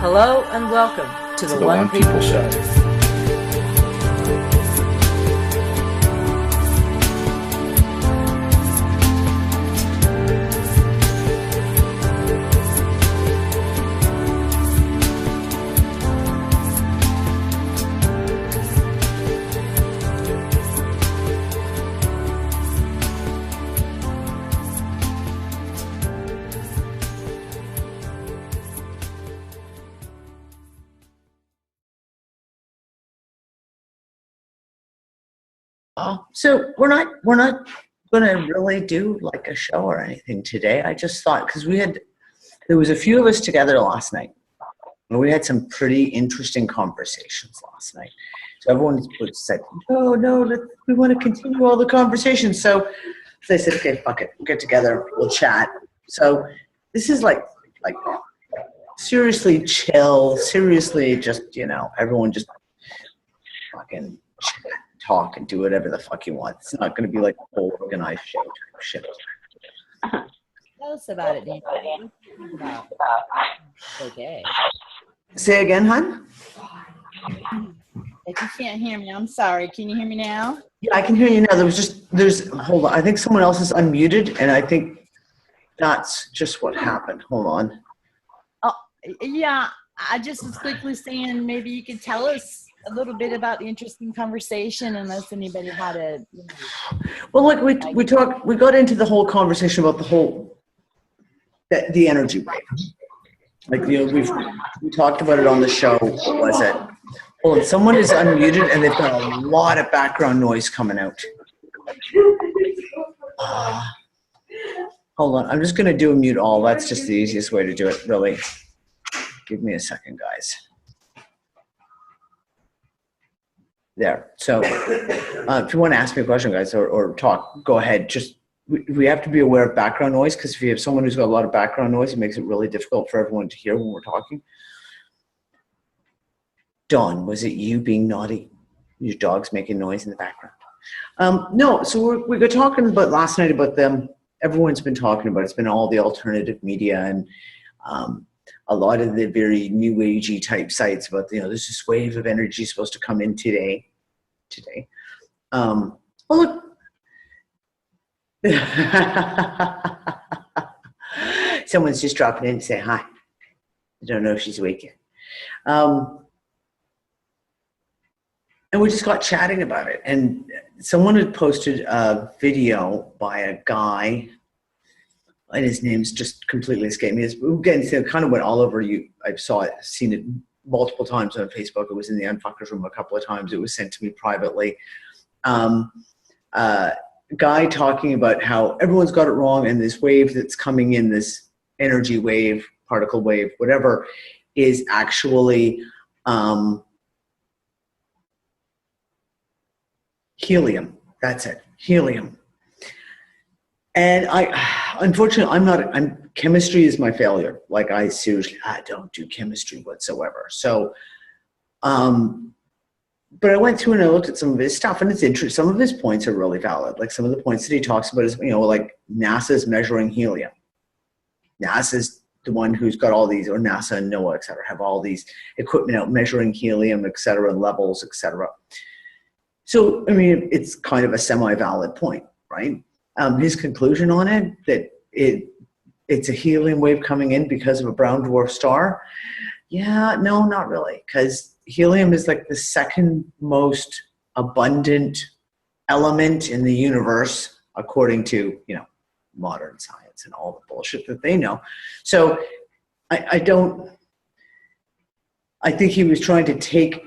Hello and welcome to the One People Show. So we're not going to really do like a show or anything today. I just thought, because there was a few of us together last night, and we had some pretty interesting conversations last night. So everyone said, no, we want to continue all the conversations. So they said, okay, fuck it, we'll get together, we'll chat. So this is like seriously chill, seriously just, everyone just fucking chat. Talk and do whatever the fuck you want. It's not going to be like a whole organized show type shit. Tell us about it, Dani. Okay. Say again, hon? If you can't hear me, I'm sorry. Can you hear me now? Yeah, I can hear you now. Hold on. I think someone else is unmuted, and I think that's just what happened. Hold on. Oh, yeah. I just was quickly saying maybe you could tell us a little bit about the interesting conversation, unless anybody had a. Well, look, we got into the whole conversation about the energy wave. Like, we talked about it on the show. What was it? Hold on, someone is unmuted and they've got a lot of background noise coming out. Hold on, I'm just gonna do a mute all. That's just the easiest way to do it, really. Give me a second, guys. There. So if you want to ask me a question, guys, or talk, go ahead. Just we have to be aware of background noise, because if you have someone who's got a lot of background noise, it makes it really difficult for everyone to hear when we're talking. Dawn, was it you being naughty? Your dog's making noise in the background. No, so we were talking about last night about them. Everyone's been talking about it. It's been all the alternative media and a lot of the very new agey type sites about, there's this wave of energy supposed to come in today. Well, look. Someone's just dropping in to say hi. I don't know if she's awake yet. And we just got chatting about it. And someone had posted a video by a guy, and his name's just completely escaped me. Again, it kind of went all over you. I've seen it multiple times on Facebook. It was in the Unfuckers room a couple of times. It was sent to me privately. Guy talking about how everyone's got it wrong, and this wave that's coming in, this energy wave, particle wave, whatever, is actually helium. That's it, helium. And unfortunately, chemistry is my failure. Like, I don't do chemistry whatsoever. So, but I went through and I looked at some of his stuff, and it's interesting. Some of his points are really valid. Like, some of the points that he talks about is, like NASA's measuring helium. NASA's the one who's got all these, or NASA and NOAA, et cetera, have all these equipment out measuring helium, et cetera, levels, et cetera. So, it's kind of a semi-valid point, right? His conclusion on it, that it's a helium wave coming in because of a brown dwarf star. Yeah, no, not really, because helium is like the second most abundant element in the universe, according to, modern science and all the bullshit that they know. So I think he was trying to take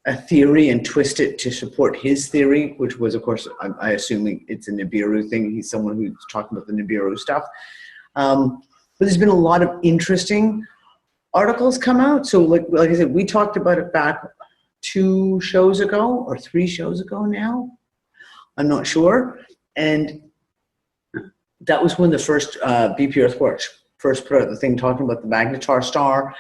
a theory and twist it to support his theory, which was, of course, I assume it's a Nibiru thing. He's someone who's talking about the Nibiru stuff. But there's been a lot of interesting articles come out. So like I said, we talked about it back 2 shows ago or 3 shows ago now. I'm not sure. And that was when the first BP Earthworks first put out the thing talking about the magnetar star,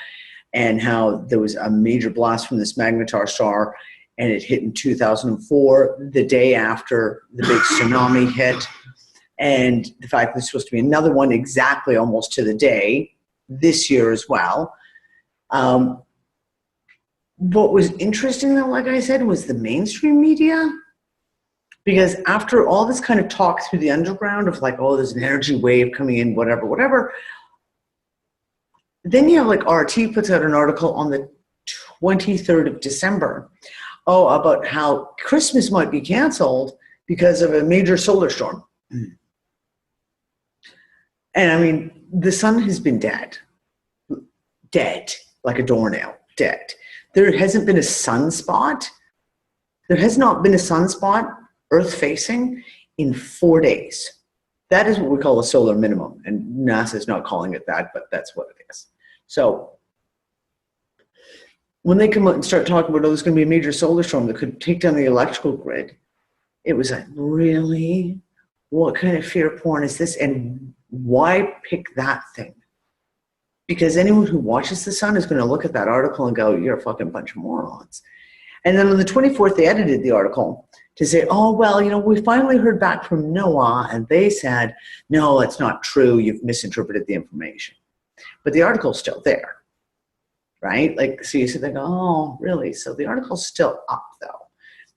and how there was a major blast from this magnetar star, and it hit in 2004, the day after the big tsunami hit. And the fact that there's supposed to be another one exactly almost to the day this year as well. What was interesting, though, like I said, was the mainstream media. Because after all this kind of talk through the underground of like, oh, there's an energy wave coming in, whatever, whatever. Then you have like RT puts out an article on the 23rd of December, about how Christmas might be canceled because of a major solar storm. And I mean, the sun has been dead, like a doornail, dead. There hasn't been a sunspot. There has not been a sunspot Earth facing in 4 days. That is what we call a solar minimum. And NASA is not calling it that, but that's what it is. So when they come out and start talking about, oh, there's going to be a major solar storm that could take down the electrical grid, it was like, really? What kind of fear porn is this? And why pick that thing? Because anyone who watches the sun is going to look at that article and go, you're a fucking bunch of morons. And then on the 24th, they edited the article to say, oh, well, we finally heard back from NOAA, and they said, no, it's not true. You've misinterpreted the information. But the article's still there, right? Like, so you sit there and go, oh, really? So the article's still up, though,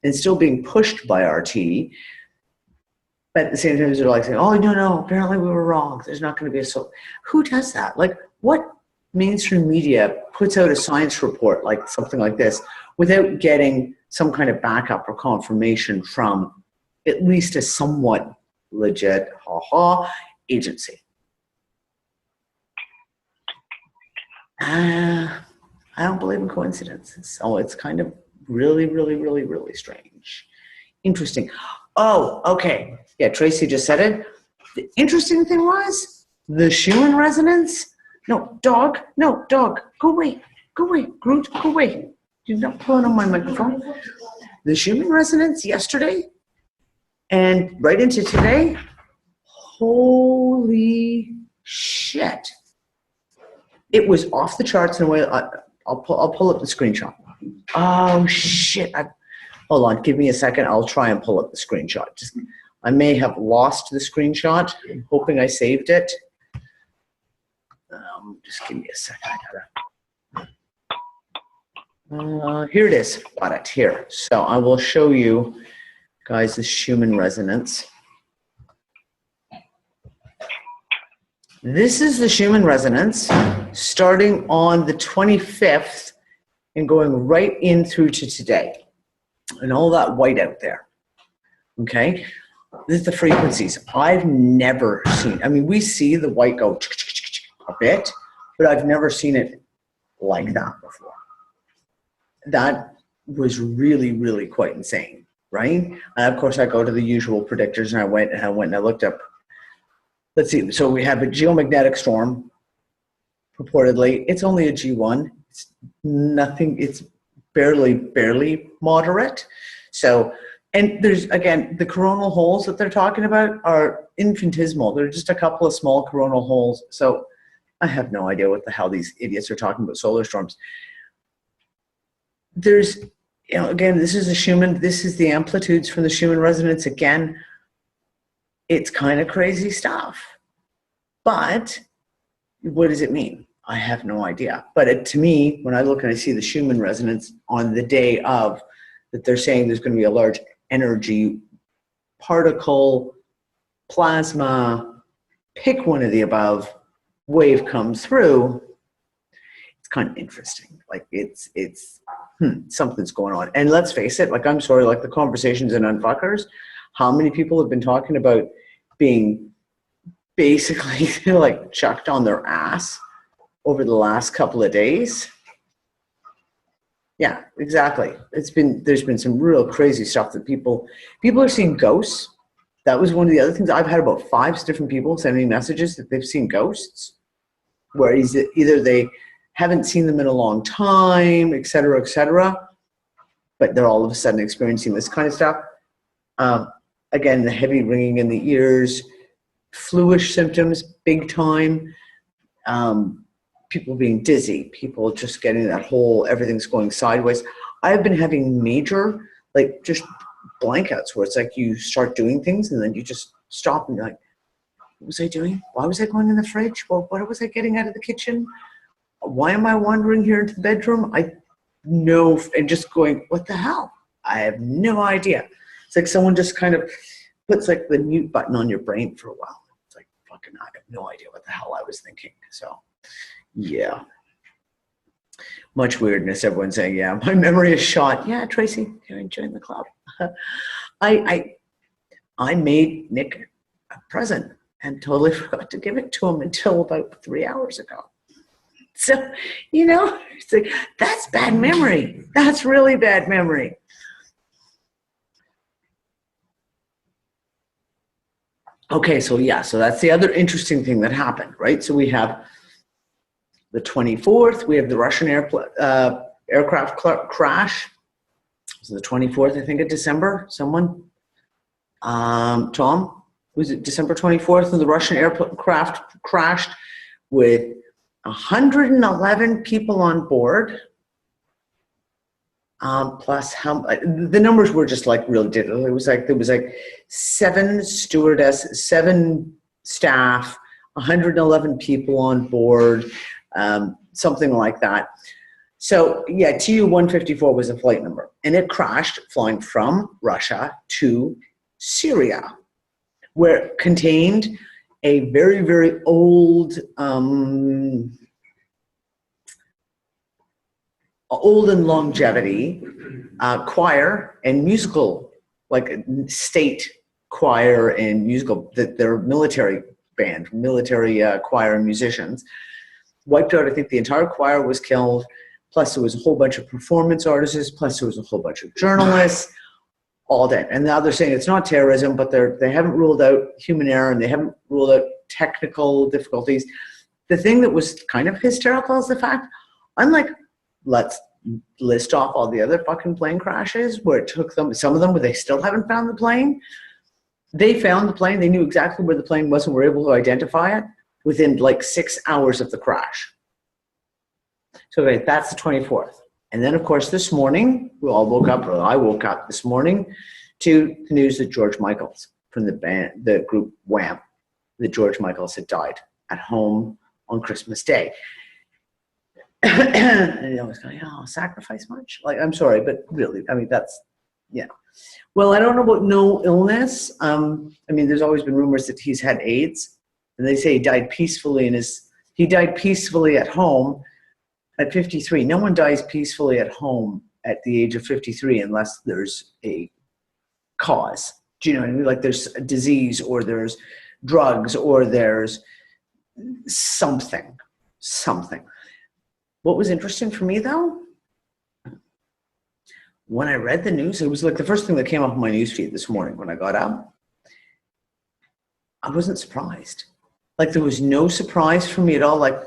and still being pushed by RT. But at the same time, they're like saying, oh, no, apparently we were wrong. There's not going to be a solar. Who does that? Like, what mainstream media puts out a science report like something like this without getting some kind of backup or confirmation from at least a somewhat legit agency? I don't believe in coincidences. So it's kind of really, really, really, really strange. Interesting. Oh, okay. Yeah, Tracy just said it. The interesting thing was the Schumann resonance. No, dog, go away, Groot, go away. You're not pulling on my microphone. The Schumann resonance yesterday and right into today, holy shit. It was off the charts in a way. I'll pull up the screenshot. Oh shit. Hold on, give me a second. I'll try and pull up the screenshot. I may have lost the screenshot. I'm hoping I saved it. Just give me a second. Here it is. Got it here. So I will show you guys the Schumann resonance. This is the Schumann resonance starting on the 25th and going right in through to today. And all that white out there. Okay? This is the frequencies. I've never seen, we see the white go a bit, but I've never seen it like that before. That was really, really quite insane, right? And of course, I go to the usual predictors, and I went and I looked up. Let's see. So we have a geomagnetic storm, purportedly. It's only a G1. It's nothing. It's barely moderate. So, and there's, again, the coronal holes that they're talking about are infinitesimal. They're just a couple of small coronal holes. So I have no idea what the hell these idiots are talking about solar storms. There's, again, this is a Schumann. This is the amplitudes from the Schumann resonance. Again, it's kind of crazy stuff. But what does it mean? I have no idea. But to me, when I look and I see the Schumann resonance on the day of, that they're saying there's going to be a large energy particle, plasma, pick one of the above, wave comes through, it's kind of interesting. Like it's something's going on. And let's face it, like, I'm sorry, like the conversations in Unfuckers, how many people have been talking about being basically like chucked on their ass over the last couple of days? Yeah, exactly. There's been some real crazy stuff that people are seeing ghosts. That was one of the other things. I've had about 5 different people send me messages that they've seen ghosts, where either they haven't seen them in a long time, et cetera, but they're all of a sudden experiencing this kind of stuff. Again, the heavy ringing in the ears, fluish symptoms, big time. People being dizzy, people just getting that whole, everything's going sideways. I've been having major, like, just blankouts where it's like you start doing things and then you just stop and you're like, what was I doing? Why was I going in the fridge? Well, what was I getting out of the kitchen? why am I wandering here into the bedroom? I know, and just going, what the hell? I have no idea. It's like someone just kind of puts like the mute button on your brain for a while. It's like, fucking, I have no idea what the hell I was thinking. So, yeah. Much weirdness. Everyone's saying, yeah, my memory is shot. Yeah, Tracy, you're enjoying the club. I made Nick a present and totally forgot to give it to him until about 3 hours ago. So, it's like, that's bad memory. That's really bad memory. Okay, so that's the other interesting thing that happened, right? So we have the 24th, we have the Russian aircraft crash. It was the 24th, I think, of December. Someone? Tom? Was it December 24th? And the Russian aircraft crashed with 111 people on board. Plus the numbers were just like really difficult. There was like 7 stewardesses, 7 staff, 111 people on board, something like that. So yeah, Tu-154 was a flight number, and it crashed flying from Russia to Syria, where it contained a very, very old in longevity choir and musical, like state choir and musical, that they're military band, military choir and musicians. Wiped out, I think the entire choir was killed, plus there was a whole bunch of performance artists, plus there was a whole bunch of journalists, all dead. And now they're saying it's not terrorism, but they haven't ruled out human error and they haven't ruled out technical difficulties. The thing that was kind of hysterical is the fact, unlike, let's list off all the other fucking plane crashes where it took them, some of them where they still haven't found the plane. They found the plane, they knew exactly where the plane was and were able to identify it within like 6 hours of the crash. So okay, that's the 24th. And then of course this morning, we all woke up, or I woke up this morning to the news that George Michaels from the group Wham, that George Michaels had died at home on Christmas Day. And I was going, oh, sacrifice much? Like, I'm sorry, but really, I mean, that's, yeah. Well, I don't know about no illness. I mean, there's always been rumors that he's had AIDS, and they say he died peacefully at home at 53. No one dies peacefully at home at the age of 53 unless there's a cause. Do you know what I mean? Like there's a disease, or there's drugs, or there's something. What was interesting for me, though, when I read the news, it was like the first thing that came up on my newsfeed this morning when I got up. I wasn't surprised. Like there was no surprise for me at all. Like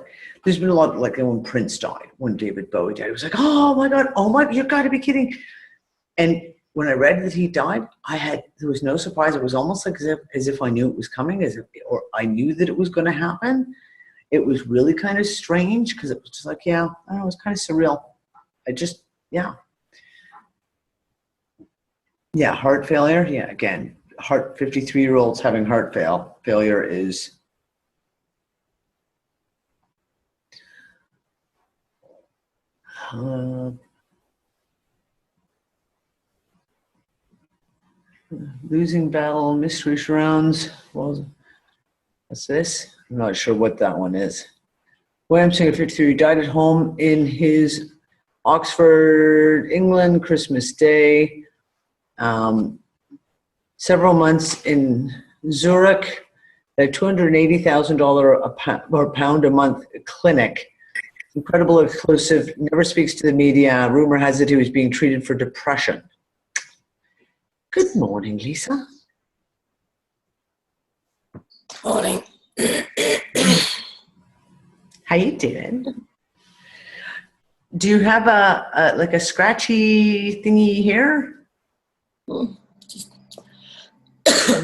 there's been a lot, like when Prince died, when David Bowie died, it was like, oh my God, you've got to be kidding. And when I read that he died, there was no surprise. It was almost like as if I knew it was coming, or I knew that it was going to happen. It was really kind of strange because it was just like, yeah, I don't know, it was kind of surreal. Yeah, heart failure. Yeah, again, 53-year-olds having heart failure is losing battle, mystery surrounds. Well, what's this? I'm not sure what that one is. William Singer, 53, died at home in his Oxford, England, Christmas Day. Several months in Zurich, a $280,000 or pound a month clinic. Incredible, exclusive, never speaks to the media. Rumor has it he was being treated for depression. Good morning, Lisa. Morning. How you doing? Do you have a scratchy thingy here? Just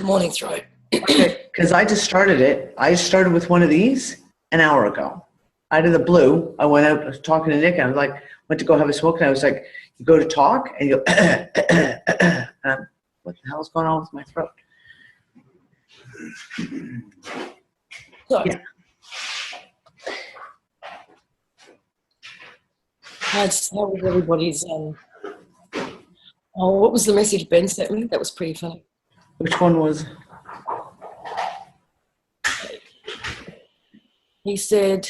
morning throat. Okay, because I just started it. I started with one of these an hour ago. Out of the blue, I went out, I was talking to Nick, and I was like, went to go have a smoke, and I was like, you go to talk, and you go, what the hell's going on with my throat? So, Yeah. How was everybody's? What was the message Ben sent me? That was pretty funny. Which one was? He said,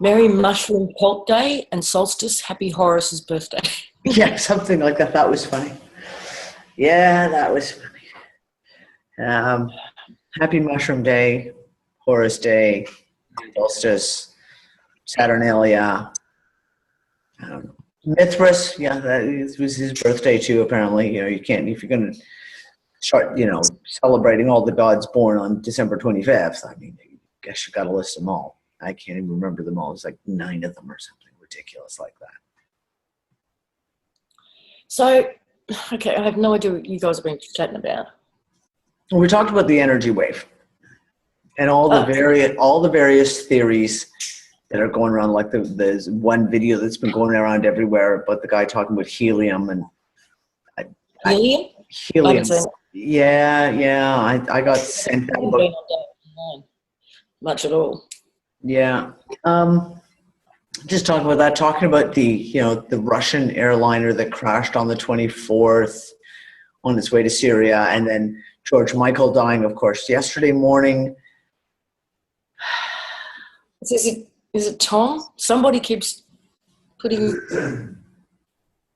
"Merry Mushroom Pulp Day and Solstice. Happy Horace's birthday." Yeah, something like that. That was funny. Yeah, that was funny. Happy Mushroom Day, Horus Day, Solstice, Saturnalia. I don't know. Mithras, yeah, that was his birthday too, apparently. You know, you can't, if you're going to start, you know, celebrating all the gods born on December 25th, I mean, I guess you got to list them all. I can't even remember them all. It's like 9 of them or something ridiculous like that. So, okay, I have no idea what you guys have been chatting about. Well, we talked about the energy wave and all the various theories that are going around. Like there's one video that's been going around everywhere about the guy talking about helium and Helium? helium. Yeah. I got sent that book. Much at all. Yeah. Just talking about that, talking about the Russian airliner that crashed on the 24th on its way to Syria, and then George Michael dying, of course, yesterday morning. Is it Tom? Somebody keeps putting,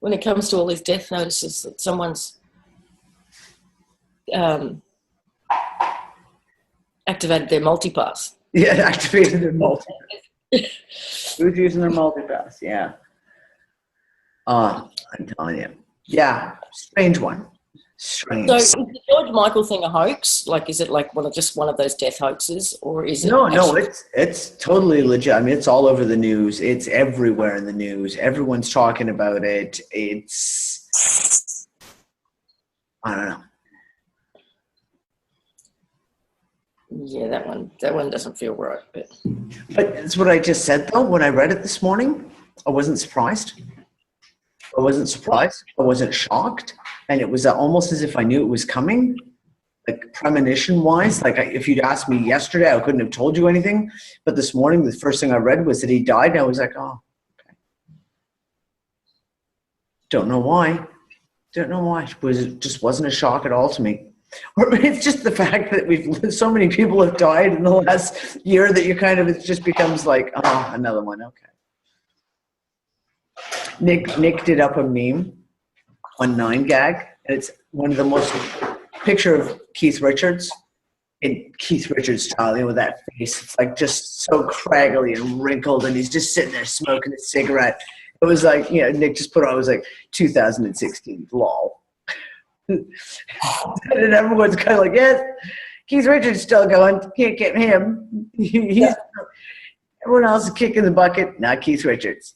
when it comes to all these death notices, that someone's activated their multipass. Yeah, activated their multipass. Who's using their multipass? Yeah. I'm telling you. Yeah, strange one. Strange. So is the George Michael thing a hoax? Like, is it like just one of those death hoaxes, or is it? No, it's totally legit. I mean, it's all over the news. It's everywhere in the news. Everyone's talking about it. It's, I don't know. Yeah, that one doesn't feel right. But it's what I just said though. When I read it this morning, I wasn't surprised. I wasn't shocked, and it was almost as if I knew it was coming, like premonition-wise. Like if you'd asked me yesterday, I couldn't have told you anything. But this morning, the first thing I read was that he died, and I was like, oh, okay. Don't know why. It just wasn't a shock at all to me. Or it's just the fact that so many people have died in the last year that it just becomes like, oh, another one. Okay. Nick did up a meme on 9gag, and it's one of the most picture of Keith Richards in Keith Richards style, with that face. It's like just so craggly and wrinkled, and he's just sitting there smoking a cigarette. It was like, Nick just put on, it was like 2016, lol. And everyone's kind of like, yes, Keith Richards still going. Can't get him. Everyone else is kicking the bucket, not Keith Richards.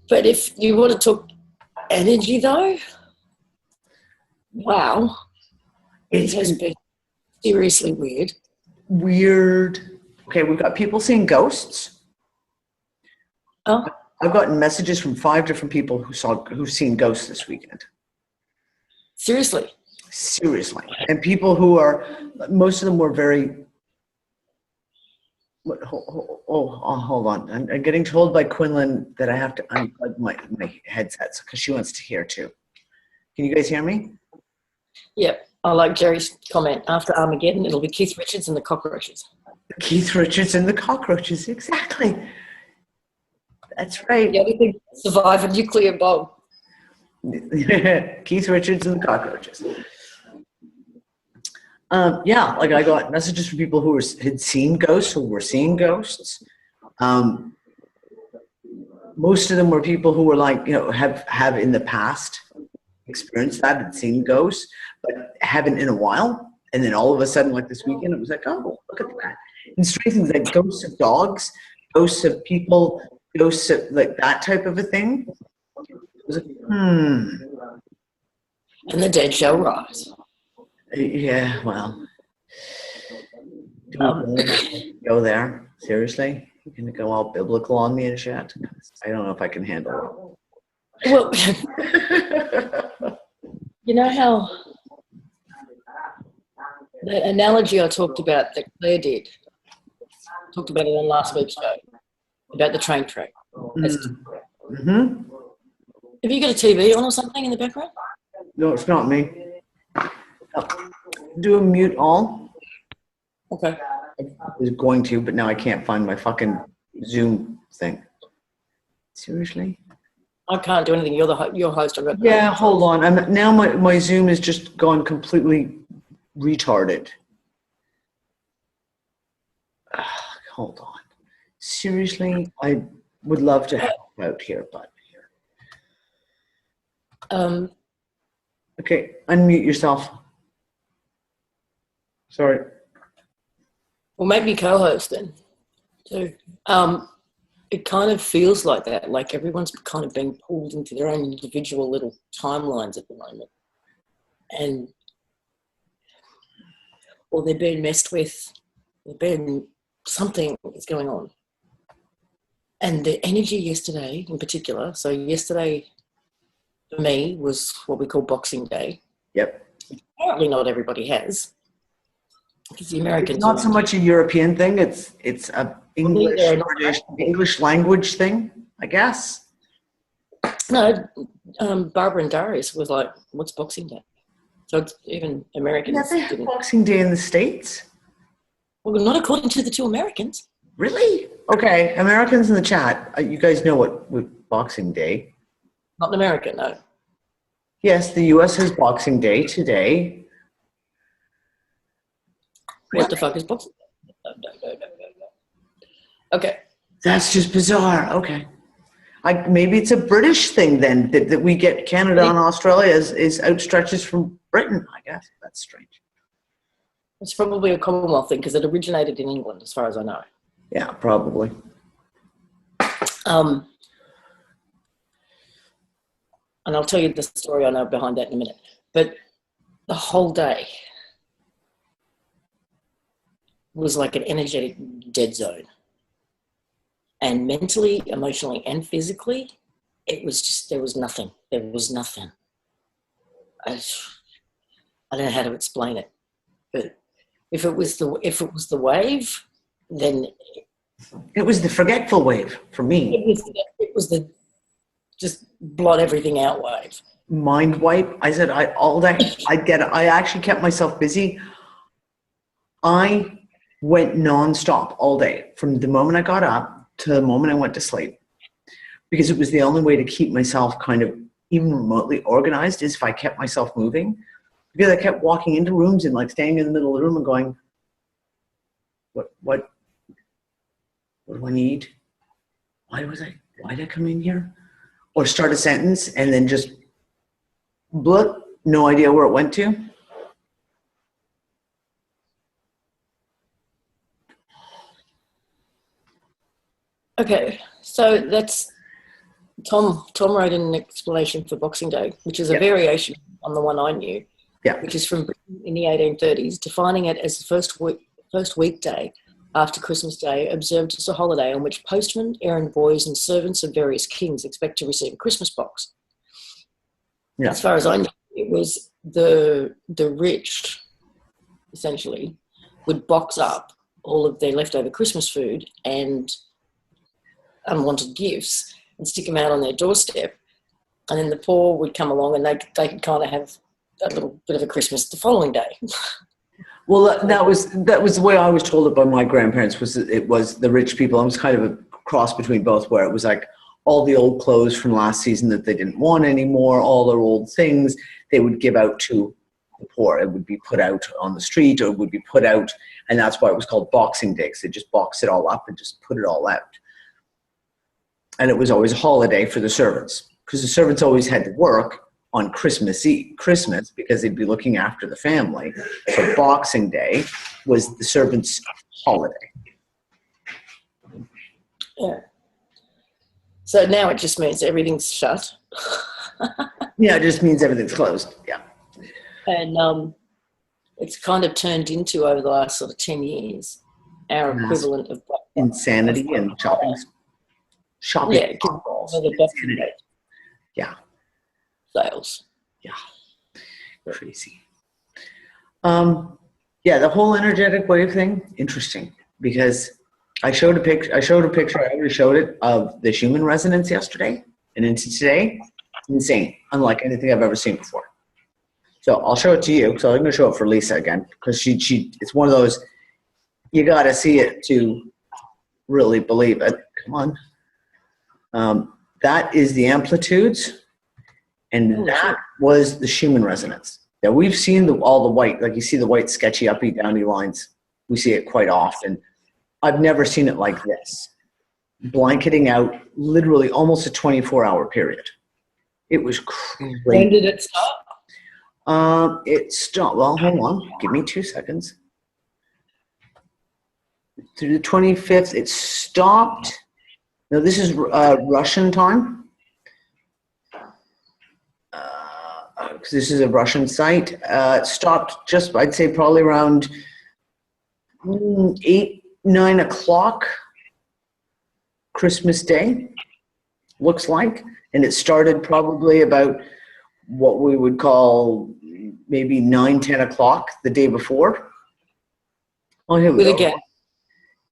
But if you want to talk energy, though, wow, it has been seriously weird. Weird. Okay, we've got people seeing ghosts. Oh, I've gotten messages from 5 different people who've seen ghosts this weekend. Seriously, and people most of them were very. Hold on. I'm getting told by Quinlan that I have to unplug my headsets because she wants to hear too. Can you guys hear me? Yep. I like Jerry's comment. After Armageddon, it'll be Keith Richards and the cockroaches. Keith Richards and the cockroaches, exactly. That's right. The other thing, survive a nuclear bomb. Keith Richards and the cockroaches. Like I got messages from people who had seen ghosts, who were seeing ghosts. Most of them were people who were like, have in the past experienced that and seen ghosts, but haven't in a while. And then all of a sudden, like this weekend, it was like, oh, look at that. And strange things like ghosts of dogs, ghosts of people, ghosts of like that type of a thing. It was like, And the dead shall rise. Yeah, well, go there. Seriously? You're going to go all biblical on me and shit? I don't know if I can handle it. Well, you know how the analogy I talked about that Claire talked about it on last week's show, about the train track. Mm-hmm. Have you got a TV on or something in the background? No, it's not me. Oh, do a mute all. Okay. I was going to, but now I can't find my fucking Zoom thing. Seriously? I can't do anything. You're your host. I've got Yeah, hold on. Now my Zoom has just gone completely retarded. Hold on. Seriously, I would love to help out here, but Um, okay, unmute yourself. Sorry. well, make me co-host then, too. It kind of feels like that, like everyone's kind of being pulled into their own individual little timelines at the moment. Or they're being messed with, something is going on. And the energy yesterday in particular, so yesterday for me was what we call Boxing Day. Yep. Apparently not everybody has. Because the Americans... It's not so much a European thing, it's a English language thing, I guess. No, Barbara and Darius was like, what's Boxing Day? So it's even Americans. Yeah, they have Boxing Day in the States. Well, not according to the two Americans. Really? Okay, Americans in the chat, you guys know what Boxing Day? Not in America, no. Yes, the U.S. has Boxing Day today. What the fuck is Boxing Day? No. Okay. That's just bizarre. Okay. Maybe it's a British thing then, that we get Canada and Australia is outstretches from Britain, I guess. That's strange. It's probably a Commonwealth thing because it originated in England, as far as I know. Yeah, probably. And I'll tell you the story I know behind that in a minute. But the whole day was like an energetic dead zone. And mentally, emotionally, and physically, it was just, there was nothing. There was nothing. I don't know how to explain it. But if it was the wave, then it was the forgetful wave for me. It was the just blot everything out wave. Mind wipe. I said all day. I actually kept myself busy. I went nonstop all day from the moment I got up to the moment I went to sleep, because it was the only way to keep myself kind of even remotely organized is if I kept myself moving, because I kept walking into rooms and like staying in the middle of the room and going, what do I need? Why did I come in here? Or start a sentence and then just blip, no idea where it went to. Okay, so that's Tom wrote an explanation for Boxing Day, which is a variation on the one I knew, which is from Britain in the 1830s, defining it as the first weekday after Christmas Day, observed as a holiday on which postmen, errand boys, and servants of various kings expect to receive a Christmas box. Yeah. As far as I know, it was the rich, essentially, would box up all of their leftover Christmas food and unwanted gifts and stick them out on their doorstep, and then the poor would come along and they could kind of have a little bit of a Christmas the following day. Well, that was the way I was told it by my grandparents. Was that it was the rich people. It was kind of a cross between both, where it was like all the old clothes from last season that they didn't want anymore, all their old things they would give out to the poor. It would be put out on the street, or it would be put out, and that's why it was called Boxing Day, because they just boxed it all up and just put it all out. And it was always a holiday for the servants, because the servants always had to work on Christmas because they'd be looking after the family. So Boxing Day was the servants' holiday. Yeah. So now it just means everything's shut. Yeah, it just means everything's closed. Yeah. And it's kind of turned into, over the last sort of 10 years, our equivalent of insanity and shopping. Yeah, insanity. Yeah. Sales. Yeah. Crazy. Yeah, the whole energetic wave thing, interesting, because I showed a picture. I already showed it of the human resonance yesterday, and into today, insane, unlike anything I've ever seen before. So I'll show it to you. So I'm going to show it for Lisa again because it's one of those you got to see it to really believe it. Come on, that is the amplitudes, and that was the Schumann resonance. Now we've seen all the white, like you see the white sketchy uppy downy lines. We see it quite often. I've never seen it like this, blanketing out literally almost a 24-hour period. It was crazy. When did it stop? It stopped. Well, hold on. Give me 2 seconds. Through the 25th, it stopped. Now, this is Russian time. Because this is a Russian site. It stopped just, I'd say, probably around 8-9 o'clock Christmas Day, looks like. And it started probably about what we would call maybe 9-10 o'clock the day before. Oh, here we go. Again.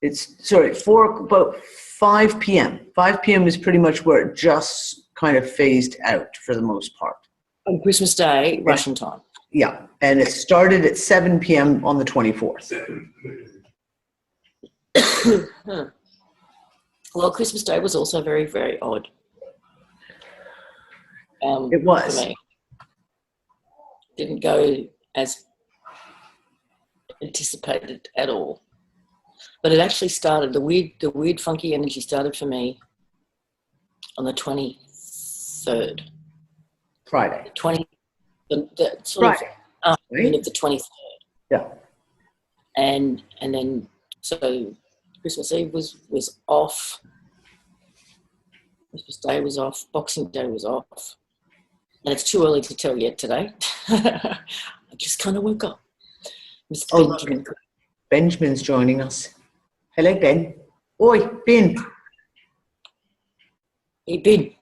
It's, about 5 p.m. 5 p.m. is pretty much where it just kind of phased out for the most part. On Christmas Day, Russian time. Yeah, and it started at 7 p.m. on the 24th. Well, Christmas Day was also very, very odd. It was. For me. Didn't go as anticipated at all. But it actually started, the weird funky energy started for me on the 23rd. Friday. The sort of afternoon of the 23rd. Yeah. And then, so Christmas Eve was off. Christmas Day was off. Boxing Day was off. And it's too early to tell yet today. I just kind of woke up. Mr. Benjamin. Benjamin's joining us. Hello, Ben. Oi, Ben. Hey, Ben.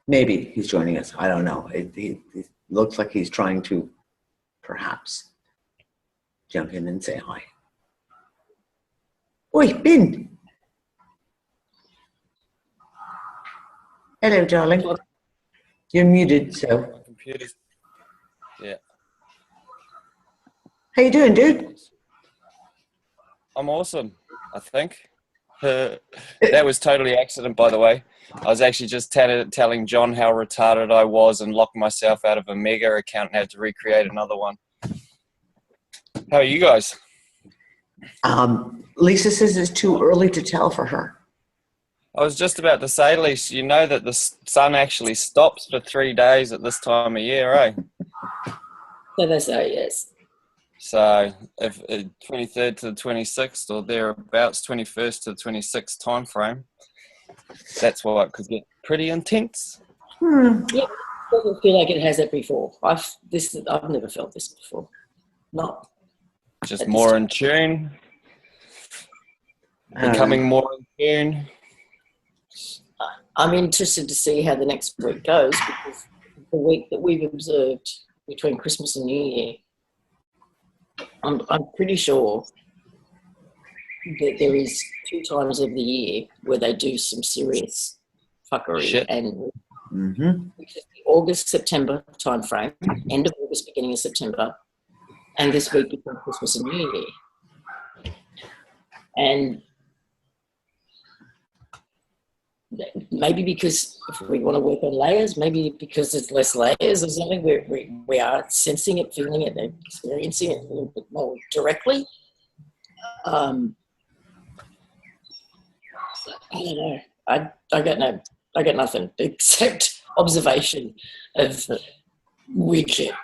Maybe he's joining us. I don't know. It looks like he's trying to perhaps jump in and say hi. Oi, Ben. Hello, darling. You're muted, so. My computer's. Yeah. How you doing, dude? I'm awesome, I think. That was totally accident, by the way. I was actually just telling John how retarded I was and locked myself out of a mega account and had to recreate another one. How are you guys? Lisa says it's too early to tell for her. I was just about to say, Lisa, you know that the sun actually stops for 3 days at this time of year, eh? So they say, yes. So if 23rd to the 26th or thereabouts, 21st to the 26th time frame, that's why it could get pretty intense. Yeah, it doesn't feel like it has it before. I've never felt this before. Not just more in tune, becoming more in tune. I'm interested to see how the next week goes, because the week that we've observed between Christmas and New Year, I'm pretty sure that there is 2 times of the year where they do some serious fuckery. Shit. And which is the August-September time frame, end of August, beginning of September, and this week between Christmas and New Year. And maybe because if we want to work on layers, maybe because there's less layers or something, we are sensing it, feeling it, and experiencing it a little bit more directly. I don't know. I got nothing except observation of weird shit.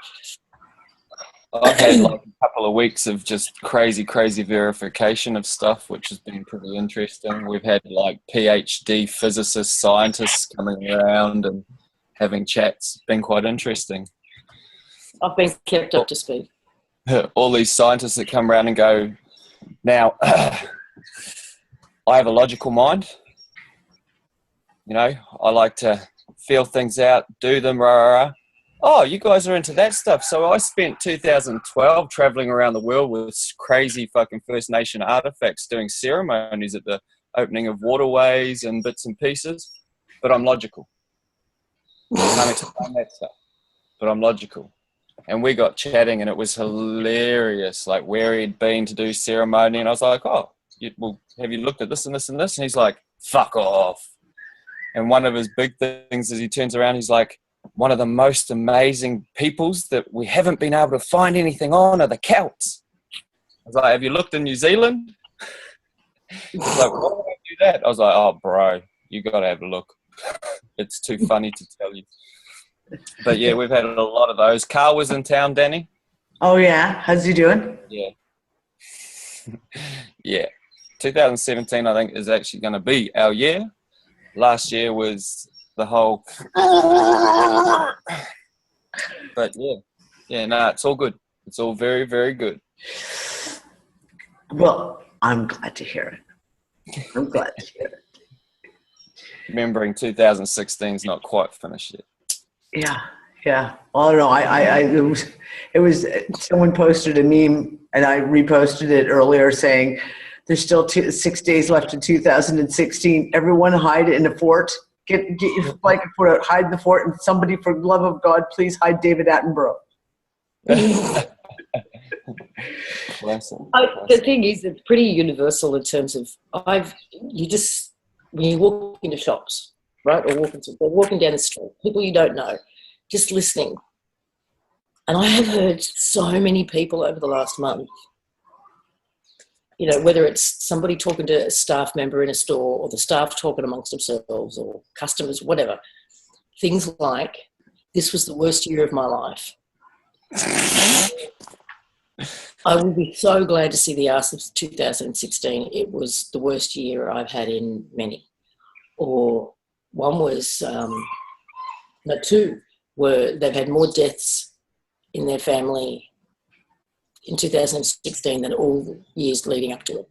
I've had like a couple of weeks of just crazy verification of stuff, which has been pretty interesting. We've had like PhD physicists, scientists coming around and having chats. It's been quite interesting. I've been kept up to speed. All these scientists that come around and go, now, I have a logical mind. You know, I like to feel things out, do them, oh, you guys are into that stuff. So I spent 2012 traveling around the world with crazy fucking First Nation artifacts, doing ceremonies at the opening of waterways and bits and pieces. But I'm logical. I can't explain that stuff, but I'm logical. And we got chatting, and it was hilarious, like where he'd been to do ceremony. And I was like, oh, well, have you looked at this and this and this? And he's like, fuck off. And one of his big things is he turns around, he's like, one of the most amazing peoples that we haven't been able to find anything on are the Celts. I was like, have you looked in New Zealand? He's like, why would I do that? I was like, oh, bro, you got to have a look. It's too funny to tell you. But yeah, we've had a lot of those. Carl was in town, Dani. Oh yeah, how's he doing? Yeah. Yeah. 2017, I think, is actually going to be our year. Last year was the whole. But yeah, no, it's all good. It's all very, very good. Well, I'm glad to hear it. I'm glad to hear it. Remembering 2016 is not quite finished yet. Yeah. Oh no, it was someone posted a meme and I reposted it earlier saying there's still 6 days left in 2016. Everyone hide in a fort. Get your blanket put out, hide in the fort, and somebody, for the love of God, please hide David Attenborough. The thing is, it's pretty universal in terms of when you walk into shops, right, or walking down the street, people you don't know, just listening. And I have heard so many people over the last month, you know, whether it's somebody talking to a staff member in a store or the staff talking amongst themselves or customers, whatever, things like, this was the worst year of my life. I will be so glad to see the arse of 2016. It was the worst year I've had in many. Or one was, two were they've had more deaths in their family in 2016 than all years leading up to it.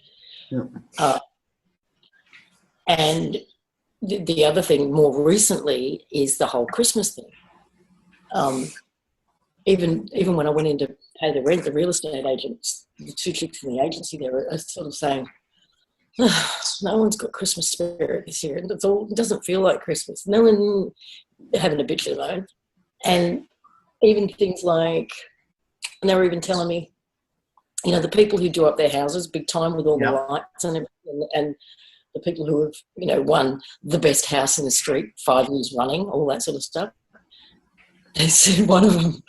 Yeah. And the other thing more recently is the whole Christmas thing. Even when I went in to pay the rent, the real estate agents, the two chicks in the agency there are sort of saying, oh, no one's got Christmas spirit this year. It doesn't feel like Christmas. No one having a bitch of their own. And even things like, and they were even telling me, you know, the people who do up their houses big time with all the lights and everything, and the people who have, you know, won the best house in the street 5 years running, all that sort of stuff. They said one of them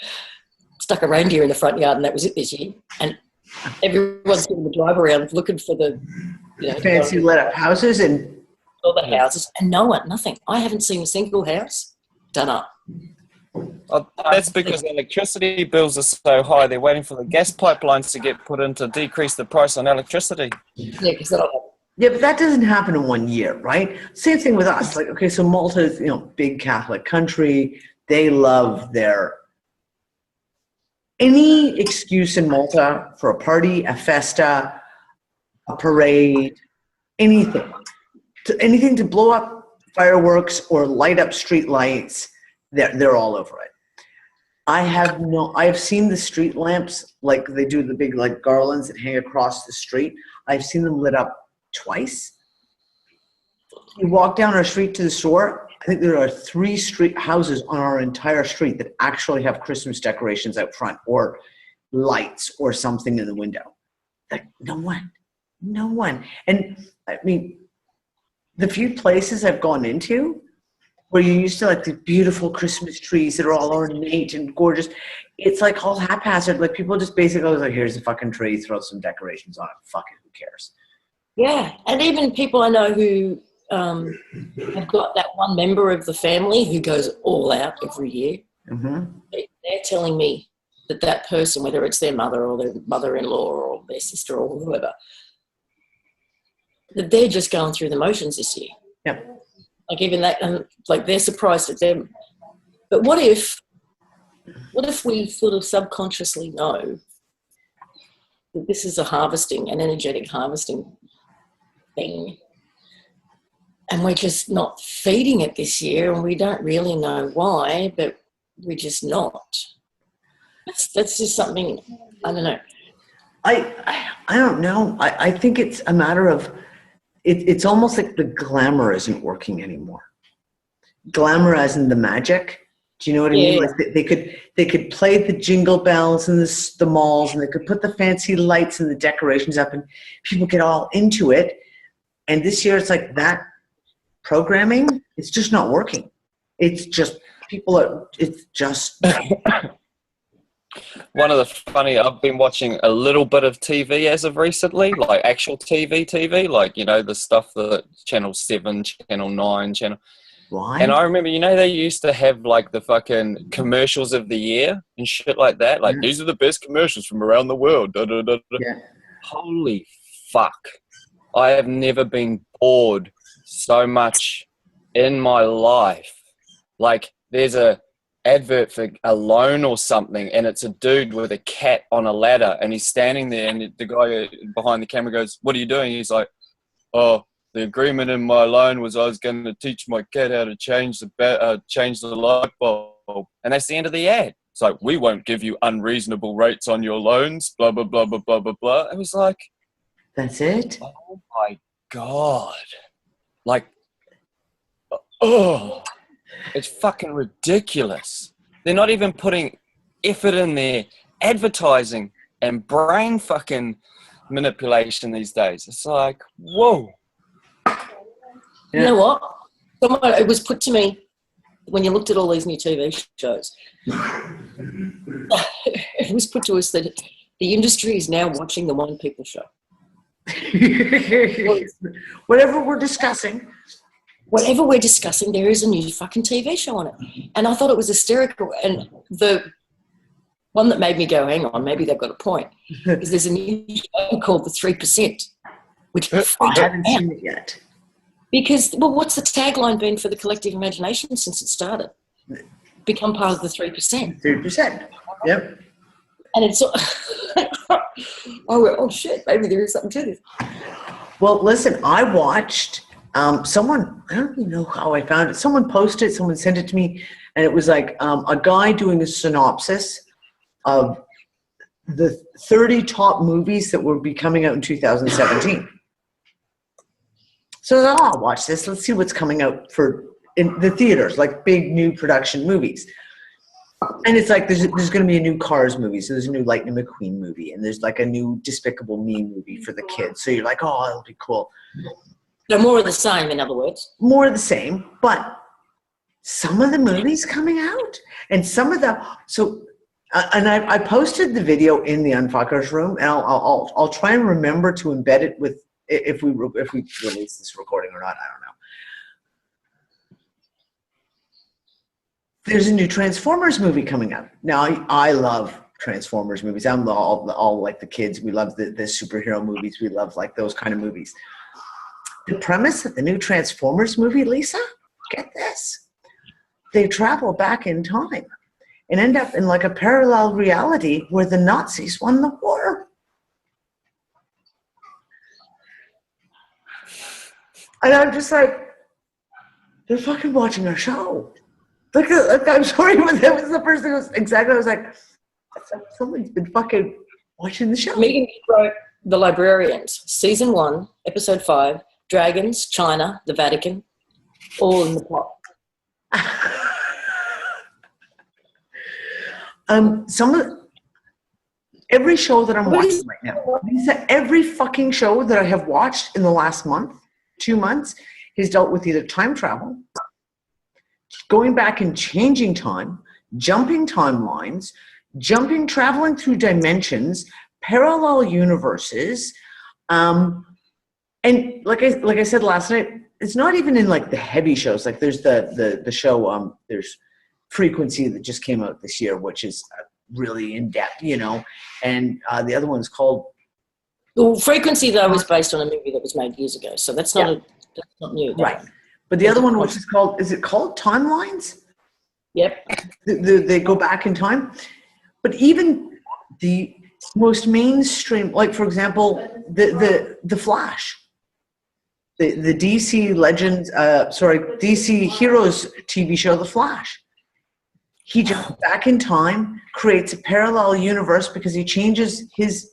stuck a reindeer in the front yard and that was it this year. And everyone's doing the drive around looking for the, you know, fancy lit up houses and all the houses, and nothing. I haven't seen a single house done up. Well, that's because electricity bills are so high. They're waiting for the gas pipelines to get put in to decrease the price on electricity. Yeah, because that'll. Yeah, but that doesn't happen in 1 year, right? Same thing with us. Like, okay, so Malta is, you know, big Catholic country. They love any excuse in Malta for a party, a festa, a parade, anything to blow up fireworks or light up street lights. They're all over it. I've seen the street lamps, like they do the big like garlands that hang across the street. I've seen them lit up twice. You walk down our street to the store, I think there are 3 street houses on our entire street that actually have Christmas decorations out front or lights or something in the window. Like no one. And I mean, the few places I've gone into where you used to like the beautiful Christmas trees that are all ornate and gorgeous, it's like all haphazard. Like people just basically like, here's a fucking tree, throw some decorations on it. Fuck it, who cares? Yeah, and even people I know who have got that one member of the family who goes all out every year. Mm-hmm. They're telling me that person, whether it's their mother or their mother-in-law or their sister or whoever, that they're just going through the motions this year. Yeah. Like even that, and like they're surprised at them. But what if we sort of subconsciously know that this is an energetic harvesting thing, and we're just not feeding it this year, and we don't really know why, but we're just not. That's just something, I don't know. I don't know. I think it's a matter of, it's almost like the glamour isn't working anymore. Glamour as in the magic. Do you know what I mean? Like they could play the jingle bells and the malls, and they could put the fancy lights and the decorations up, and people get all into it. And this year, it's like that programming. It's just not working. It's just it's just. One of the funny, I've been watching a little bit of TV as of recently, like actual TV, like, you know, the stuff that Channel 7, Channel 9, Channel... Why? And I remember, you know, they used to have like the fucking commercials of the year and shit like that. Like, these are the best commercials from around the world. Da, da, da, da. Yeah. Holy fuck. I have never been bored so much in my life. Like, there's a advert for a loan or something, and it's a dude with a cat on a ladder, and he's standing there, and the guy behind the camera goes, "What are you doing?" He's like, "Oh, the agreement in my loan was I was going to teach my cat how to change the light bulb." And that's the end of the ad. It's like, "We won't give you unreasonable rates on your loans, blah, blah, blah, blah, blah, blah, blah." It was like, that's it? Oh my God. Like, oh, it's fucking ridiculous. They're not even putting effort in their advertising and brain fucking manipulation these days. It's like, whoa. You know what? It was put to me when you looked at all these new TV shows. It was put to us that the industry is now watching the One People Show. Whatever we're discussing, there is a new fucking TV show on it. And I thought it was hysterical. And the one that made me go, hang on, maybe they've got a point, is there's a new show called The 3%, which I haven't seen it yet. Because, well, what's the tagline been for the collective imagination since it started? Become part of the 3%. 3%. Yep. And it's, oh shit, maybe there is something to this. Well, listen, I watched someone, I don't even know how I found it. Someone posted it, someone sent it to me, and it was like a guy doing a synopsis of the 30 top movies that will be coming out in 2017. So I thought, I'll watch this. Let's see what's coming out in the theaters, like big new production movies. And it's like there's going to be a new Cars movie, so there's a new Lightning McQueen movie, and there's like a new Despicable Me movie for the kids. So you're like, oh, that'll be cool. So more of the same, in other words. More of the same, but some of the movies coming out, and some of the and I posted the video in the Unfuckers room, and I'll try and remember to embed it with if we release this recording or not. I don't know. There's a new Transformers movie coming out. Now, I love Transformers movies. I'm all like the kids. We love the superhero movies. We love like those kind of movies. The premise of the new Transformers movie, Lisa, get this. They travel back in time and end up in like a parallel reality where the Nazis won the war. And I'm just like, they're fucking watching our show. Look, I'm sorry, but that was the person who was exactly. I was like, someone's been fucking watching the show. Megan wrote The Librarians, Season 1, Episode 5, Dragons, China, the Vatican, all in the plot. Every show that I'm watching right now, Lisa, every fucking show that I have watched in the last month, 2 months, has dealt with either time travel, going back and changing time, jumping timelines, traveling through dimensions, parallel universes, and like I said last night, it's not even in like the heavy shows. Like there's the show, there's Frequency that just came out this year, which is really in depth, you know, and the other one's called. Well, Frequency though was based on a movie that was made years ago, so that's not that's not new, right? But the other one, which is called, is it called Timelines? Yep. They go back in time. But even the most mainstream, like for example, the Flash, the DC Legends, DC Heroes TV show, The Flash. He jumps back in time, creates a parallel universe because he changes his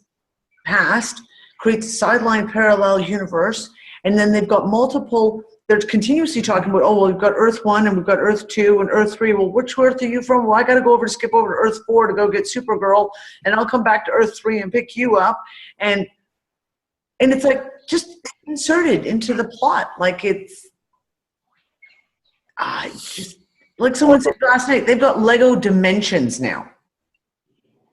past, creates a sideline parallel universe, and then they've got multiple. They're continuously talking about, oh, well, we've got Earth 1 and we've got Earth 2 and Earth 3. Well, which Earth are you from? Well, I got to skip over to Earth 4 to go get Supergirl, and I'll come back to Earth 3 and pick you up. And it's like just inserted into the plot. Like it's just like someone said last night, they've got Lego Dimensions now.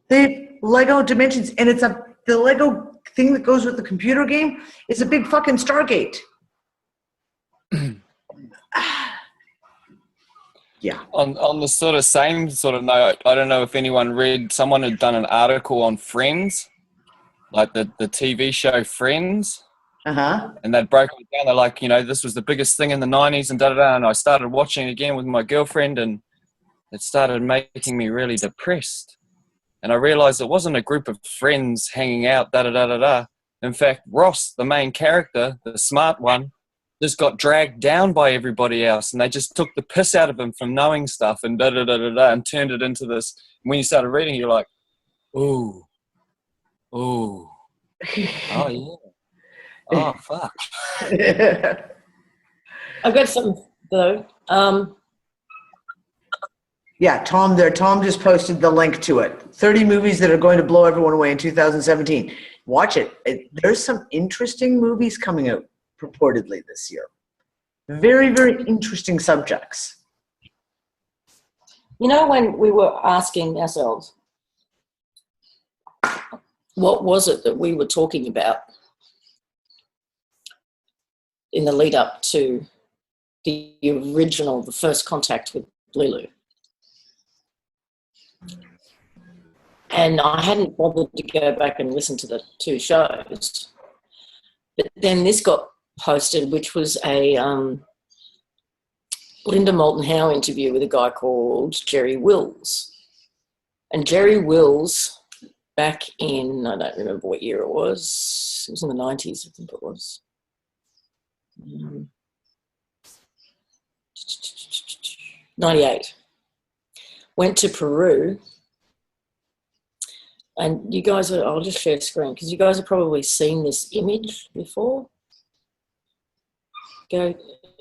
They've Lego Dimensions, and it's the Lego thing that goes with the computer game is a big fucking Stargate. Yeah. On the sort of same sort of note, I don't know if anyone read, someone had done an article on Friends, like the TV show Friends. Uh-huh. And they'd broken it down. They're like, this was the biggest thing in the 90s and da-da-da. And I started watching again with my girlfriend, and it started making me really depressed. And I realized it wasn't a group of friends hanging out, da-da-da-da-da. In fact, Ross, the main character, the smart one, just got dragged down by everybody else, and they just took the piss out of him from knowing stuff and da-da-da-da-da, and turned it into this. When you started reading, you're like, ooh, oh yeah. Oh, fuck. I've got some, though. Yeah, Tom there. Tom just posted the link to it. 30 movies that are going to blow everyone away in 2017. Watch it. There's some interesting movies coming out purportedly this year. Very, very interesting subjects. When we were asking ourselves, what was it that we were talking about in the lead up to the first contact with Lulu? And I hadn't bothered to go back and listen to the two shows. But then this got posted, which was a Linda Moulton Howe interview with a guy called Jerry Wills. And Jerry Wills, back in, I don't remember what year it was in the 90s, I think it was. 98. Went to Peru. And you guys I'll just share screen because you guys have probably seen this image before. Have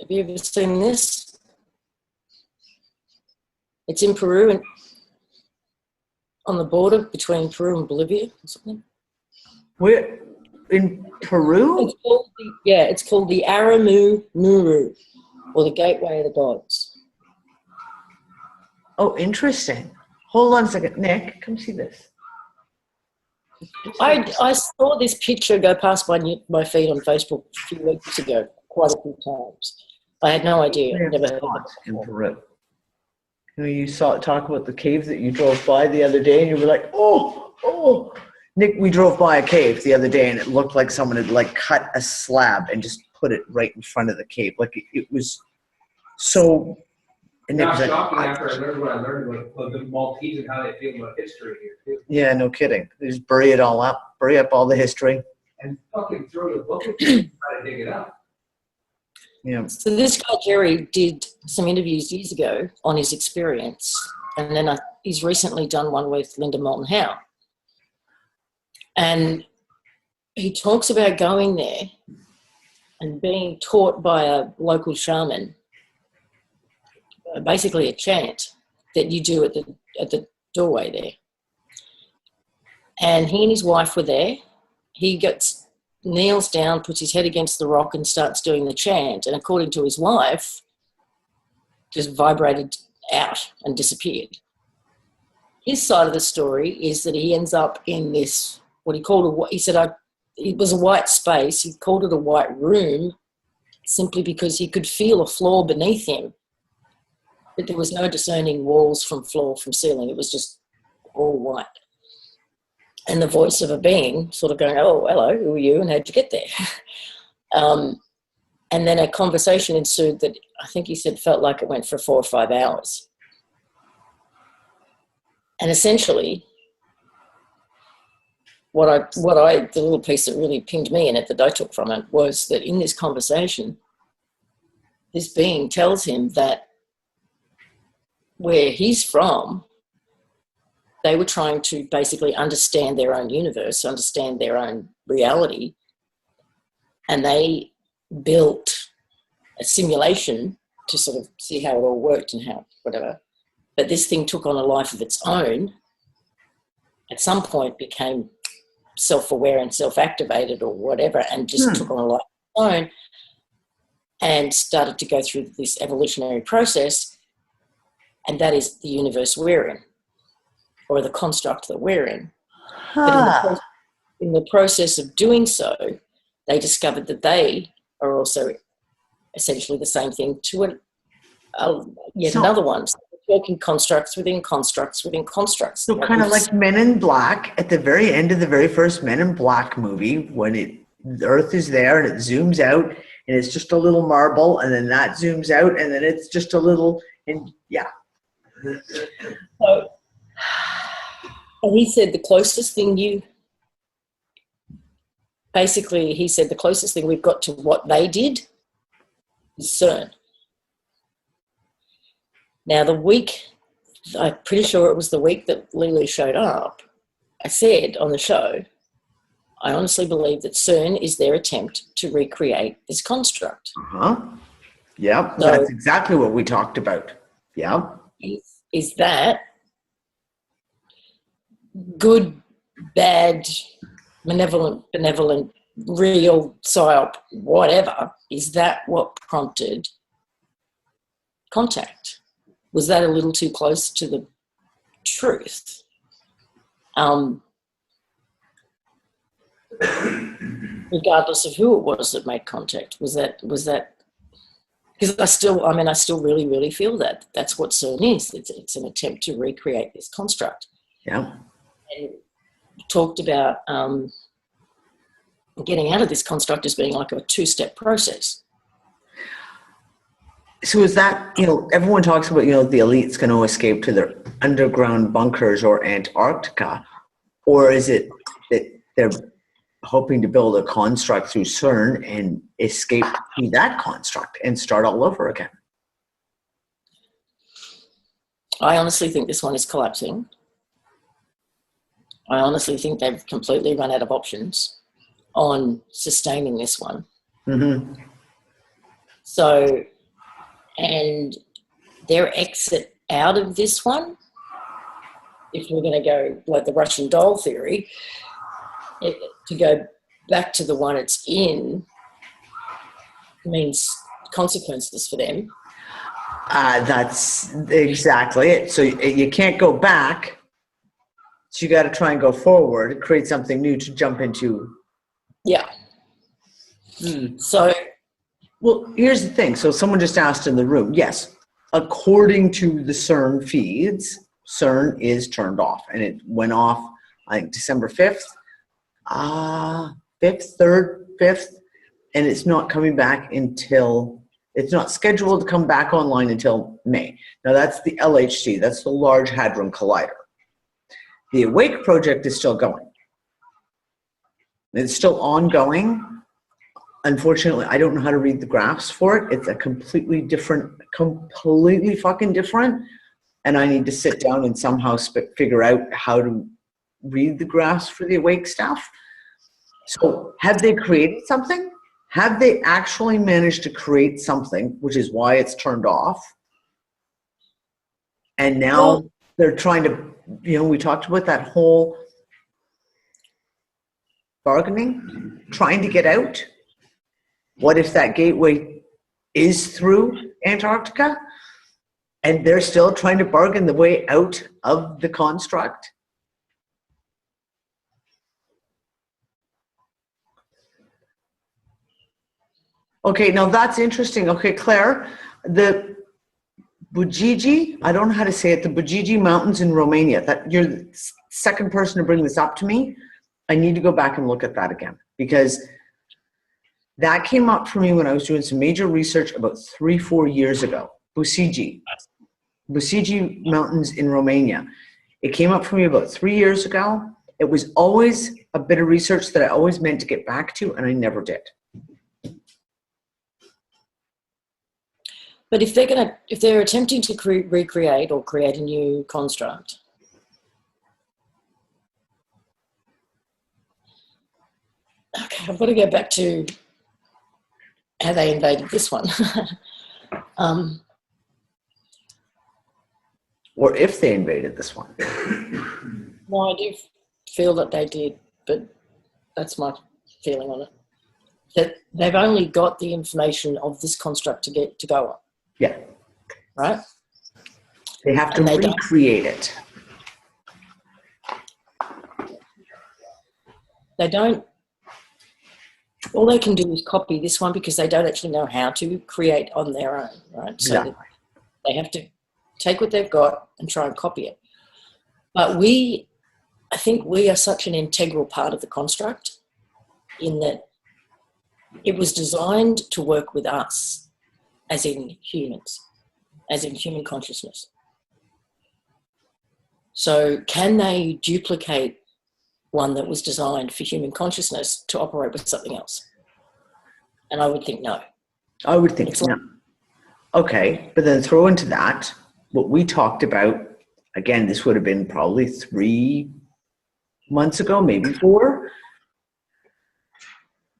you ever seen this? It's in Peru and on the border between Peru and Bolivia or something. We're in Peru? It's called the Aramu Muru, or the Gateway of the Gods. Oh, interesting. Hold on a second. Nick, come see this. I saw this picture go past my feed on Facebook a few weeks ago quite a few times. I had no idea. Never heard of it in Peru. You saw it talk about the cave that you drove by the other day, and you were like, oh. Nick, we drove by a cave the other day, and it looked like someone had cut a slab and just put it right in front of the cave. It was so. And Not shocking after I learned what I learned about the Maltese and how they feel about history here too. Yeah, no kidding. They just bury it all up, bury up all the history, and fucking throw the book at you and try to dig it up. Yeah. So this guy Jerry did some interviews years ago on his experience, and then he's recently done one with Linda Moulton Howe, and he talks about going there and being taught by a local shaman. Basically a chant that you do at the doorway there. And he and his wife were there. He kneels down, puts his head against the rock and starts doing the chant. And according to his wife, just vibrated out and disappeared. His side of the story is that he ends up in this, what he called he said it was a white space. He called it a white room simply because he could feel a floor beneath him. But there was no discerning walls from floor from ceiling. It was just all white. And the voice of a being sort of going, oh, hello, who are you and how'd you get there? And then a conversation ensued that I think he said felt like it went for 4 or 5 hours. And essentially, the little piece that really pinged me in it that I took from it was that in this conversation, this being tells him that where he's from, they were trying to basically understand their own universe, understand their own reality, and they built a simulation to sort of see how it all worked and how whatever. But this thing took on a life of its own. At some point became self-aware and self-activated or whatever, and just took on a life of its own and started to go through this evolutionary process, and that is the universe we're in, or the construct that we're in. But in the process of doing so, they discovered that they are also essentially the same thing to another one. So we're talking constructs within constructs within constructs. So kind of like Men in Black, at the very end of the very first Men in Black movie, when the Earth is there and it zooms out and it's just a little marble, and then that zooms out and then it's just a little, and yeah. So, and he said the closest thing he said the closest thing we've got to what they did is CERN. Now, I'm pretty sure it was the week that Lulu showed up, I said on the show, I honestly believe that CERN is their attempt to recreate this construct. Yeah, so, that's exactly what we talked about. Yeah. Is that good, bad, benevolent, real, psyop, whatever? Is that what prompted contact? Was that a little too close to the truth? Regardless of who it was that made contact, was that because I still really, really feel that that's what CERN is. It's an attempt to recreate this construct. Yeah. And talked about getting out of this construct as being like a two-step process. So is that, everyone talks about, the elites can always escape to their underground bunkers or Antarctica, or is it that they're hoping to build a construct through CERN and escape to that construct and start all over again? I honestly think this one is collapsing. I honestly think they've completely run out of options on sustaining this one. Mm-hmm. So, and their exit out of this one, if we're going to go like the Russian doll theory, to go back to the one it's in means consequences for them. That's exactly it. So you can't go back. So you got to try and go forward, create something new to jump into. Yeah. So, well, here's the thing. So someone just asked in the room, yes, according to the CERN feeds, CERN is turned off, and it went off, I think, December 5th. 5th, and it's not coming back until, it's not scheduled to come back online until May. Now that's the LHC, that's the Large Hadron Collider. The Awake project is still going. It's still ongoing. Unfortunately, I don't know how to read the graphs for it. It's a completely fucking different, and I need to sit down and somehow figure out how to read the graphs for the Awake stuff. So have they created something? Have they actually managed to create something, which is why it's turned off? And now they're trying to, we talked about that whole bargaining, trying to get out. What if that gateway is through Antarctica and they're still trying to bargain the way out of the construct? Okay, now that's interesting. Okay, Claire, the Bujiji, I don't know how to say it, the Bujiji Mountains in Romania, that you're the second person to bring this up to me. I need to go back and look at that again, because that came up for me when I was doing some major research about 3-4 years ago. Bujiji Mountains in Romania. It came up for me about 3 years ago. It was always a bit of research that I always meant to get back to, and I never did. But if they're attempting to recreate or create a new construct, okay, I've got to go back to how they invaded this one. Or if they invaded this one. No, I do feel that they did, but that's my feeling on it. That they've only got the information of this construct to go on. Yeah. Right? They have to recreate it. They don't. All they can do is copy this one because they don't actually know how to create on their own, right? So they have to take what they've got and try and copy it. But I think we are such an integral part of the construct in that it was designed to work with us as in humans, as in human consciousness. So can they duplicate one that was designed for human consciousness to operate with something else? And I would think no. I would think no. Okay, but then throw into that what we talked about. Again, this would have been probably 3 months ago, maybe 4.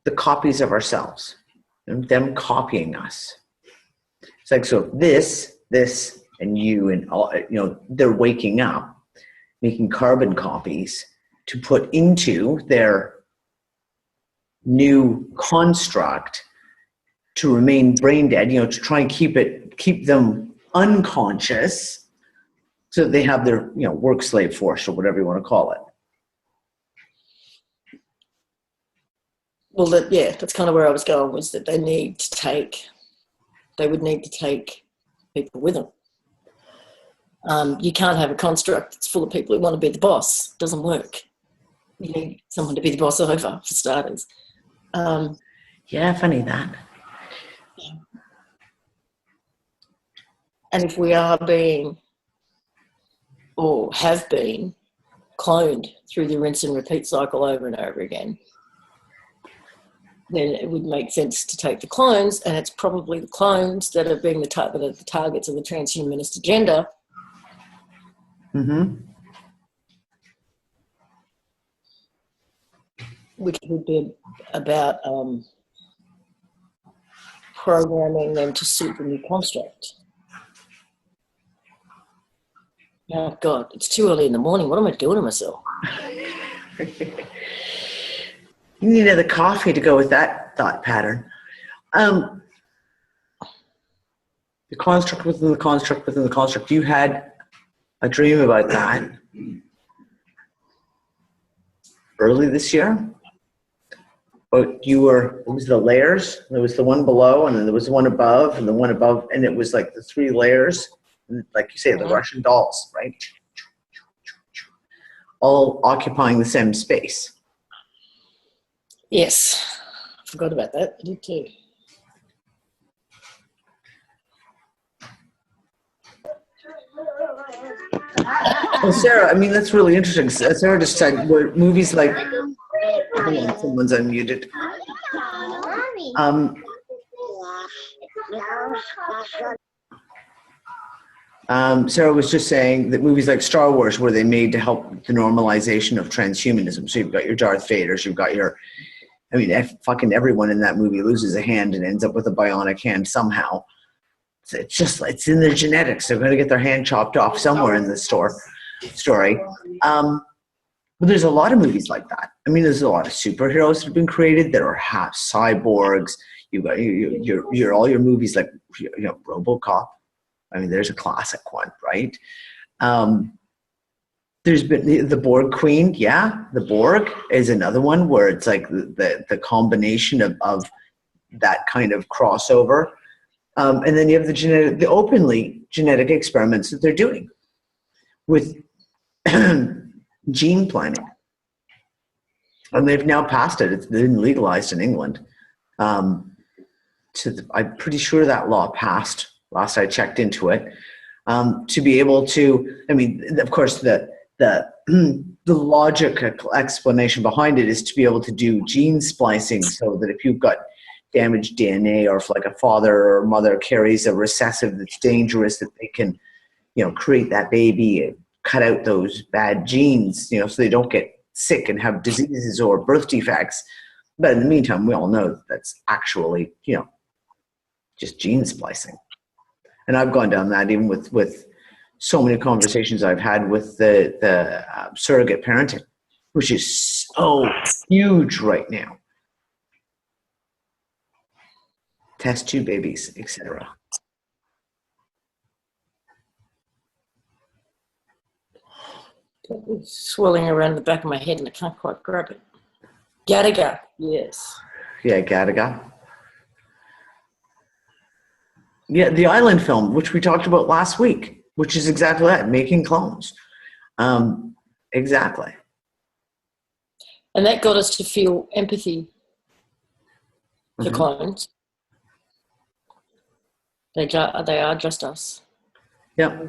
The copies of ourselves, and them copying us. It's like, so this, and you, and all, they're waking up, making carbon copies to put into their new construct to remain brain dead, to try and keep them unconscious so that they have their, work slave force or whatever you want to call it. Well, that's kind of where I was going, was that they would need to take people with them. You can't have a construct that's full of people who want to be the boss. It doesn't work. You need someone to be the boss over, for starters. Yeah, funny that. And if we are being, or have been, cloned through the rinse and repeat cycle over and over again, then it would make sense to take the clones, and it's probably the clones that are being the targets of the transhumanist agenda. Mm-hmm. Which would be about programming them to suit the new construct. Oh, God, it's too early in the morning. What am I doing to myself? You need another coffee to go with that thought pattern. The construct within the construct within the construct. You had a dream about that early this year. But what was the layers? There was the one below, and then there was the one above, and the one above, and it was like the 3 layers, like you say, the Russian dolls, right? All occupying the same space. Yes, I forgot about that. I did too. Well, Sarah, I mean, that's really interesting. Sarah just said movies like, hold on, someone's unmuted. Sarah was just saying that movies like Star Wars were they made to help the normalization of transhumanism. So you've got your Darth Vaders, you've got your, fucking everyone in that movie loses a hand and ends up with a bionic hand somehow. So it's in their genetics. They're going to get their hand chopped off somewhere in the story. But there's a lot of movies like that. There's a lot of superheroes that have been created that are half cyborgs. You've got all your movies like RoboCop. There's a classic one, right? There's been the Borg Queen. Yeah, the Borg is another one where it's like the combination of that kind of crossover. And then you have the openly genetic experiments that they're doing with gene planning. And they've now passed it. It's been legalized in England. I'm pretty sure that law passed last I checked into it. To be able to, of course, the logic explanation behind it is to be able to do gene splicing so that if you've got damaged DNA, or if like a father or mother carries a recessive that's dangerous, that they can, create that baby and cut out those bad genes, so they don't get sick and have diseases or birth defects. But in the meantime, we all know that that's actually, just gene splicing. And I've gone down that even with so many conversations I've had with the surrogate parenting, which is so huge right now. Test tube babies, etc. It's swirling around the back of my head and I can't quite grab it. Gattaca, yes. Yeah, Gattaca. Yeah, the Island film, which we talked about last week, which is exactly that, making clones. Exactly. And that got us to feel empathy for clones. They are just us. Yeah.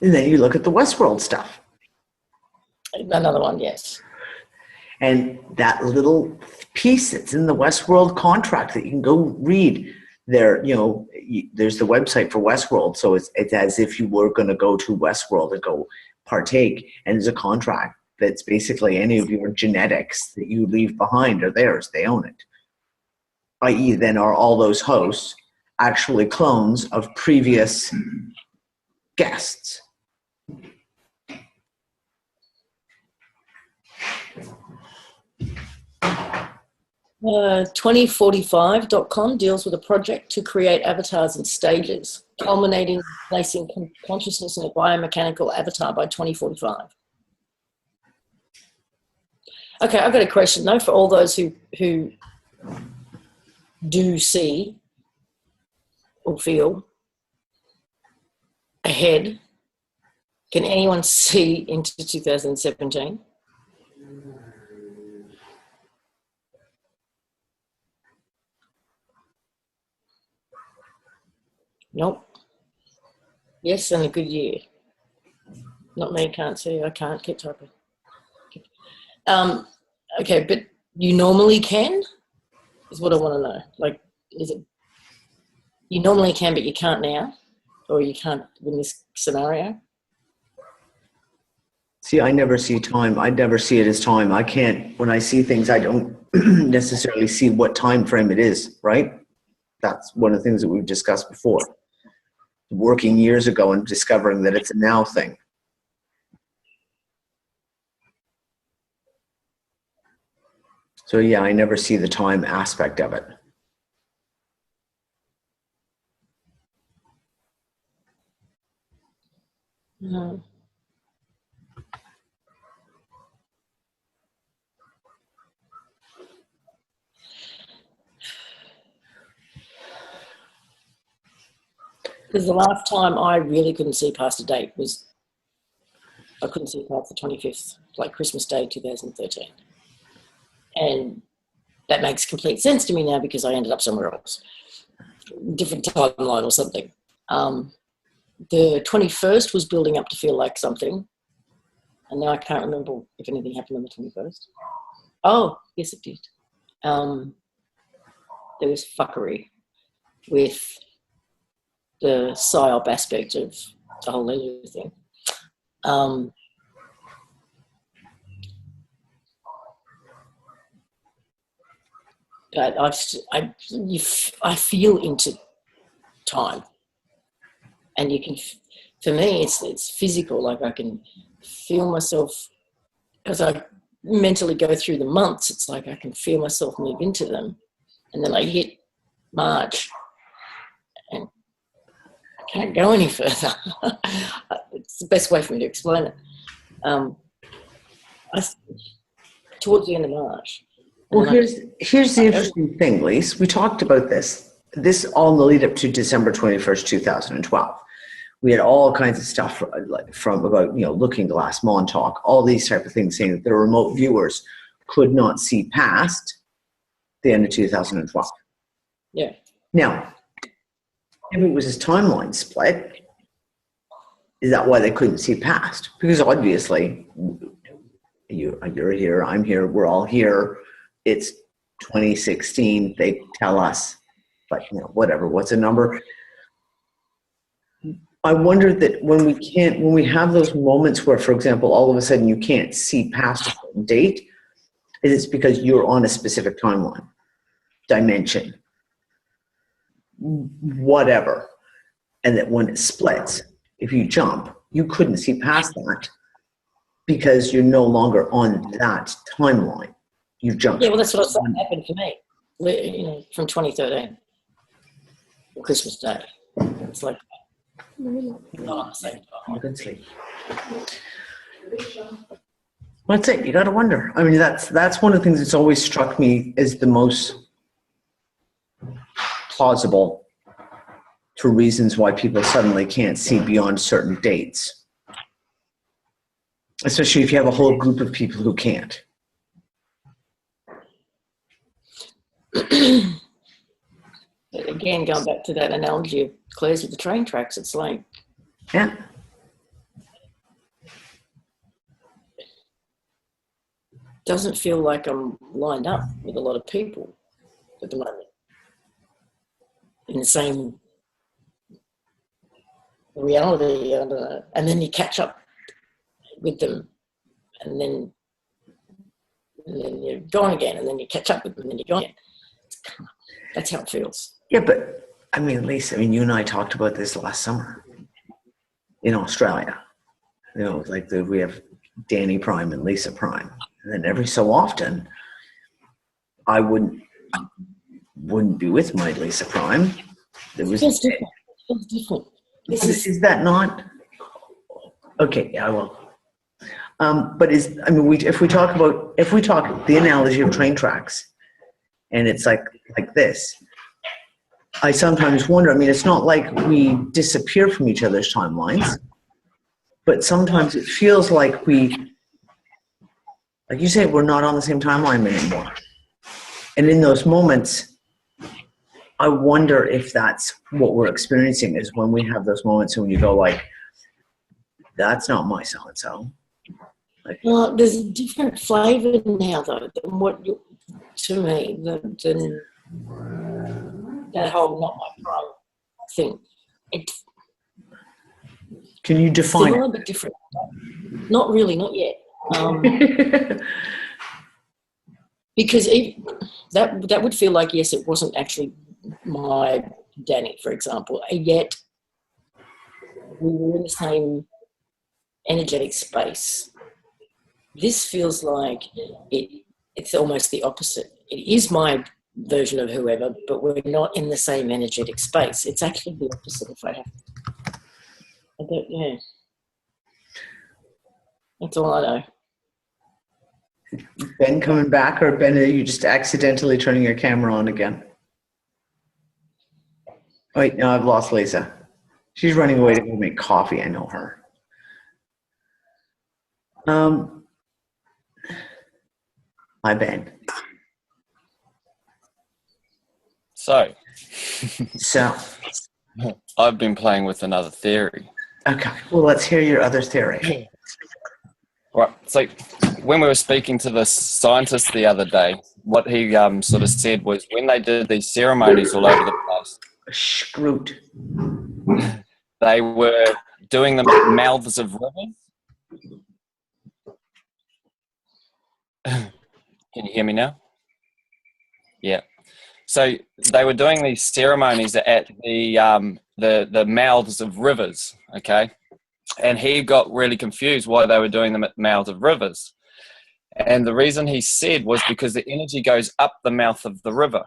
And then you look at the Westworld stuff. Another one, yes. And that little piece that's in the Westworld contract that you can go read there, there's the website for Westworld. So it's as if you were going to go to Westworld and go partake. And there's a contract that's basically any of your genetics that you leave behind are theirs. They own it. I.e. then are all those hosts actually clones of previous guests. 2045.com deals with a project to create avatars in stages, culminating in placing consciousness in a biomechanical avatar by 2045. Okay, I've got a question though for all those who do see or feel ahead. Can anyone see into 2017? Nope. Yes, and a good year. Not me, can't see. I can't keep typing. Okay, but you normally can, is what I want to know. Like, is it you normally can, but you can't now, or you can't in this scenario? See, I never see time. I never see it as time. I can't, when I see things, I don't necessarily see what time frame it is, right? That's one of the things that we've discussed before. Working years ago and discovering that it's a now thing. So yeah, I never see the time aspect of it. No. Because the last time I really couldn't see past a date was, I couldn't see past the 25th, like Christmas Day 2013. And that makes complete sense to me now because I ended up somewhere else, different timeline or something. The 21st was building up to feel like something. And now I can't remember if anything happened on the 21st. Oh, yes, it did. There was fuckery with the psyop aspect of the whole Lulu thing. But I feel into time, and you can. For me, it's physical. Like I can feel myself as I mentally go through the months. It's like I can feel myself move into them, and then I hit March, and I can't go any further. It's the best way for me to explain it. Towards the end of March. Well, here's the interesting thing, Lise. We talked about this all in the lead up to December 21st, 2012. We had all kinds of stuff from about, Looking Glass, Montauk, all these type of things saying that the remote viewers could not see past the end of 2012. Yeah. Now, if it was this timeline split, is that why they couldn't see past? Because obviously, you're here, I'm here, we're all here. it's 2016, they tell us, but whatever, what's a number? I wonder that when we have those moments where, for example, all of a sudden you can't see past a certain date, it's because you're on a specific timeline, dimension, whatever. And that when it splits, if you jump, you couldn't see past that because you're no longer on that timeline. You jumped. Yeah, well, that's what happened for me, from 2013, Christmas Day. It's like, not on the same time. You can sleep. That's it. You got to wonder. I mean, that's one of the things that's always struck me as the most plausible for reasons why people suddenly can't see beyond certain dates. Especially if you have a whole group of people who can't. Again, going back to that analogy of Claire's with the train tracks, it's like, yeah, doesn't feel like I'm lined up with a lot of people at the moment in the same reality. And then you catch up with them, and then you're gone again, and then you catch up with them, and then you're gone again. That's how it feels. Yeah, but I mean, Lisa, you and I talked about this last summer in Australia. We have Dani Prime and Lisa Prime. And then every so often, I wouldn't be with my Lisa Prime. It feels different. Is that not? Okay, yeah, I will. But if we talk the analogy of train tracks, and it's like this, I sometimes wonder, it's not like we disappear from each other's timelines, but sometimes it feels like like you say, we're not on the same timeline anymore. And in those moments, I wonder if that's what we're experiencing, is when we have those moments when you go like, that's not my so-and-so. Well, there's a different flavour now, though, than to me, than that whole not my prime thing. It's Can you define similar but different. Not really, not yet. Because that would feel like, yes, it wasn't actually my Dani, for example, and yet we were in the same energetic space. This feels like it's almost the opposite. It is my version of whoever, but we're not in the same energetic space. It's actually the opposite, if I have to. Yeah. That's all I know. Ben coming back, or Ben, are you just accidentally turning your camera on again? Wait, no, I've lost Lisa. She's running away to go make coffee. I know her. Hi, Ben. So, I've been playing with another theory. Okay, well, let's hear your other theory. Right, so when we were speaking to the scientist the other day, what he sort of said was, when they did these ceremonies all over the place, Scroot. they were doing them at mouths of rivers. Can you hear me now? Yeah. So they were doing these ceremonies at the mouths of rivers, okay? And he got really confused why they were doing them at the mouths of rivers. And the reason he said was because the energy goes up the mouth of the river.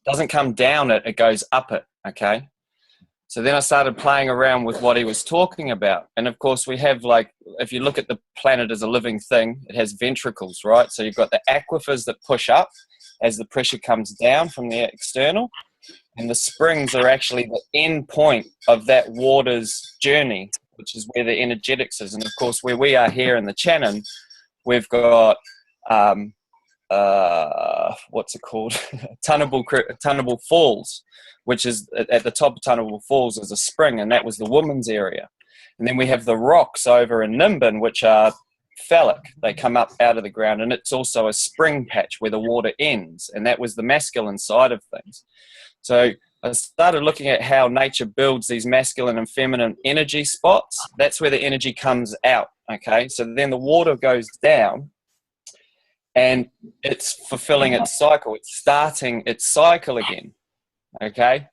It doesn't come down it, it goes up it, okay? So then I started playing around with what he was talking about. And of course we have, like, if you look at the planet as a living thing, it has ventricles, right? So you've got the aquifers that push up as the pressure comes down from the external. And the springs are actually the end point of that water's journey, which is where the energetics is. And of course, where we are here in the Channon, we've got, what's it called? Tunnable Falls, which is at the top of Tunnable Falls is a spring, and that was the women's area. And then we have the rocks over in Nimbin, which are phallic. They come up out of the ground, and it's also a spring patch where the water ends, and that was the masculine side of things. So I started looking at how nature builds these masculine and feminine energy spots. That's where the energy comes out, okay? So then the water goes down, and it's fulfilling its cycle. It's starting its cycle again, okay?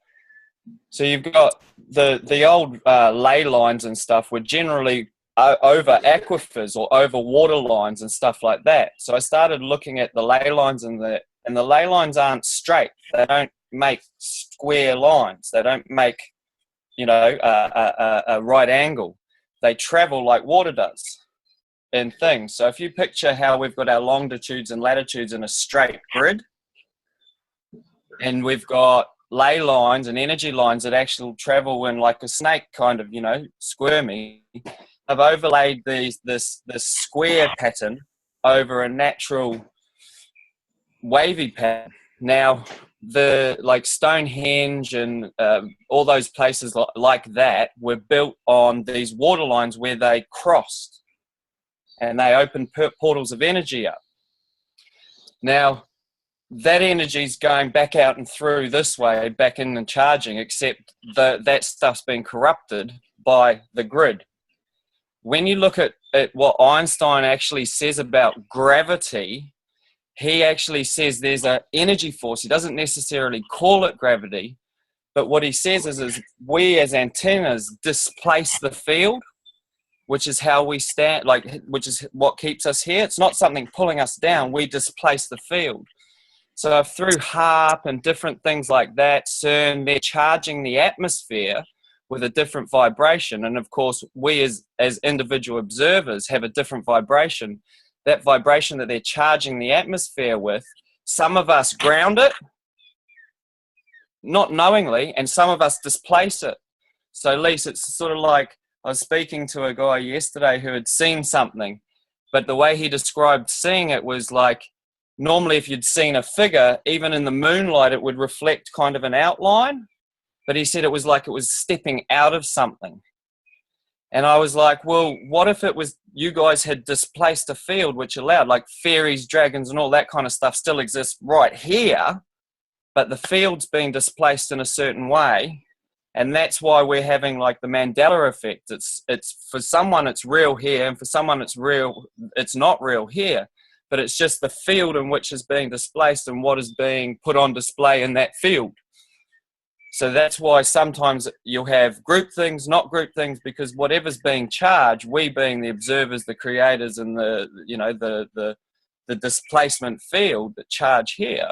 So you've got the old ley lines and stuff were generally over aquifers or over water lines and stuff like that. So I started looking at the ley lines, and the ley lines aren't straight. They don't make square lines. They don't make, a right angle. They travel like water does in things. So if you picture how we've got our longitudes and latitudes in a straight grid, and we've got ley lines and energy lines that actually travel in like a snake kind of, squirmy. I've overlaid this square pattern over a natural wavy pattern. Now, the like Stonehenge and all those places like that were built on these water lines where they crossed, and they opened portals of energy up. Now, that energy's going back out and through this way, back in and charging, except that stuff's been corrupted by the grid. When you look at what Einstein actually says about gravity, he actually says there's an energy force. He doesn't necessarily call it gravity, but what he says is we as antennas displace the field, which is how we stand, which is what keeps us here. It's not something pulling us down. We displace the field. So through HAARP and different things like that, CERN, they're charging the atmosphere with a different vibration. And of course, we as individual observers have a different vibration. That vibration that they're charging the atmosphere with, some of us ground it, not knowingly, and some of us displace it. So Lise, it's sort of like, I was speaking to a guy yesterday who had seen something, but the way he described seeing it was like, normally if you'd seen a figure, even in the moonlight, it would reflect kind of an outline. But he said it was like it was stepping out of something. And I was like, well, what if it was you guys had displaced a field which allowed, like fairies, dragons, and all that kind of stuff still exists right here, but the field's being displaced in a certain way. And that's why we're having like the Mandela effect. It's for someone it's real here, and for someone it's not real here. But it's just the field in which is being displaced and what is being put on display in that field. So that's why sometimes you'll have group things, not group things, because whatever's being charged, we being the observers, the creators, and the displacement field that charge here,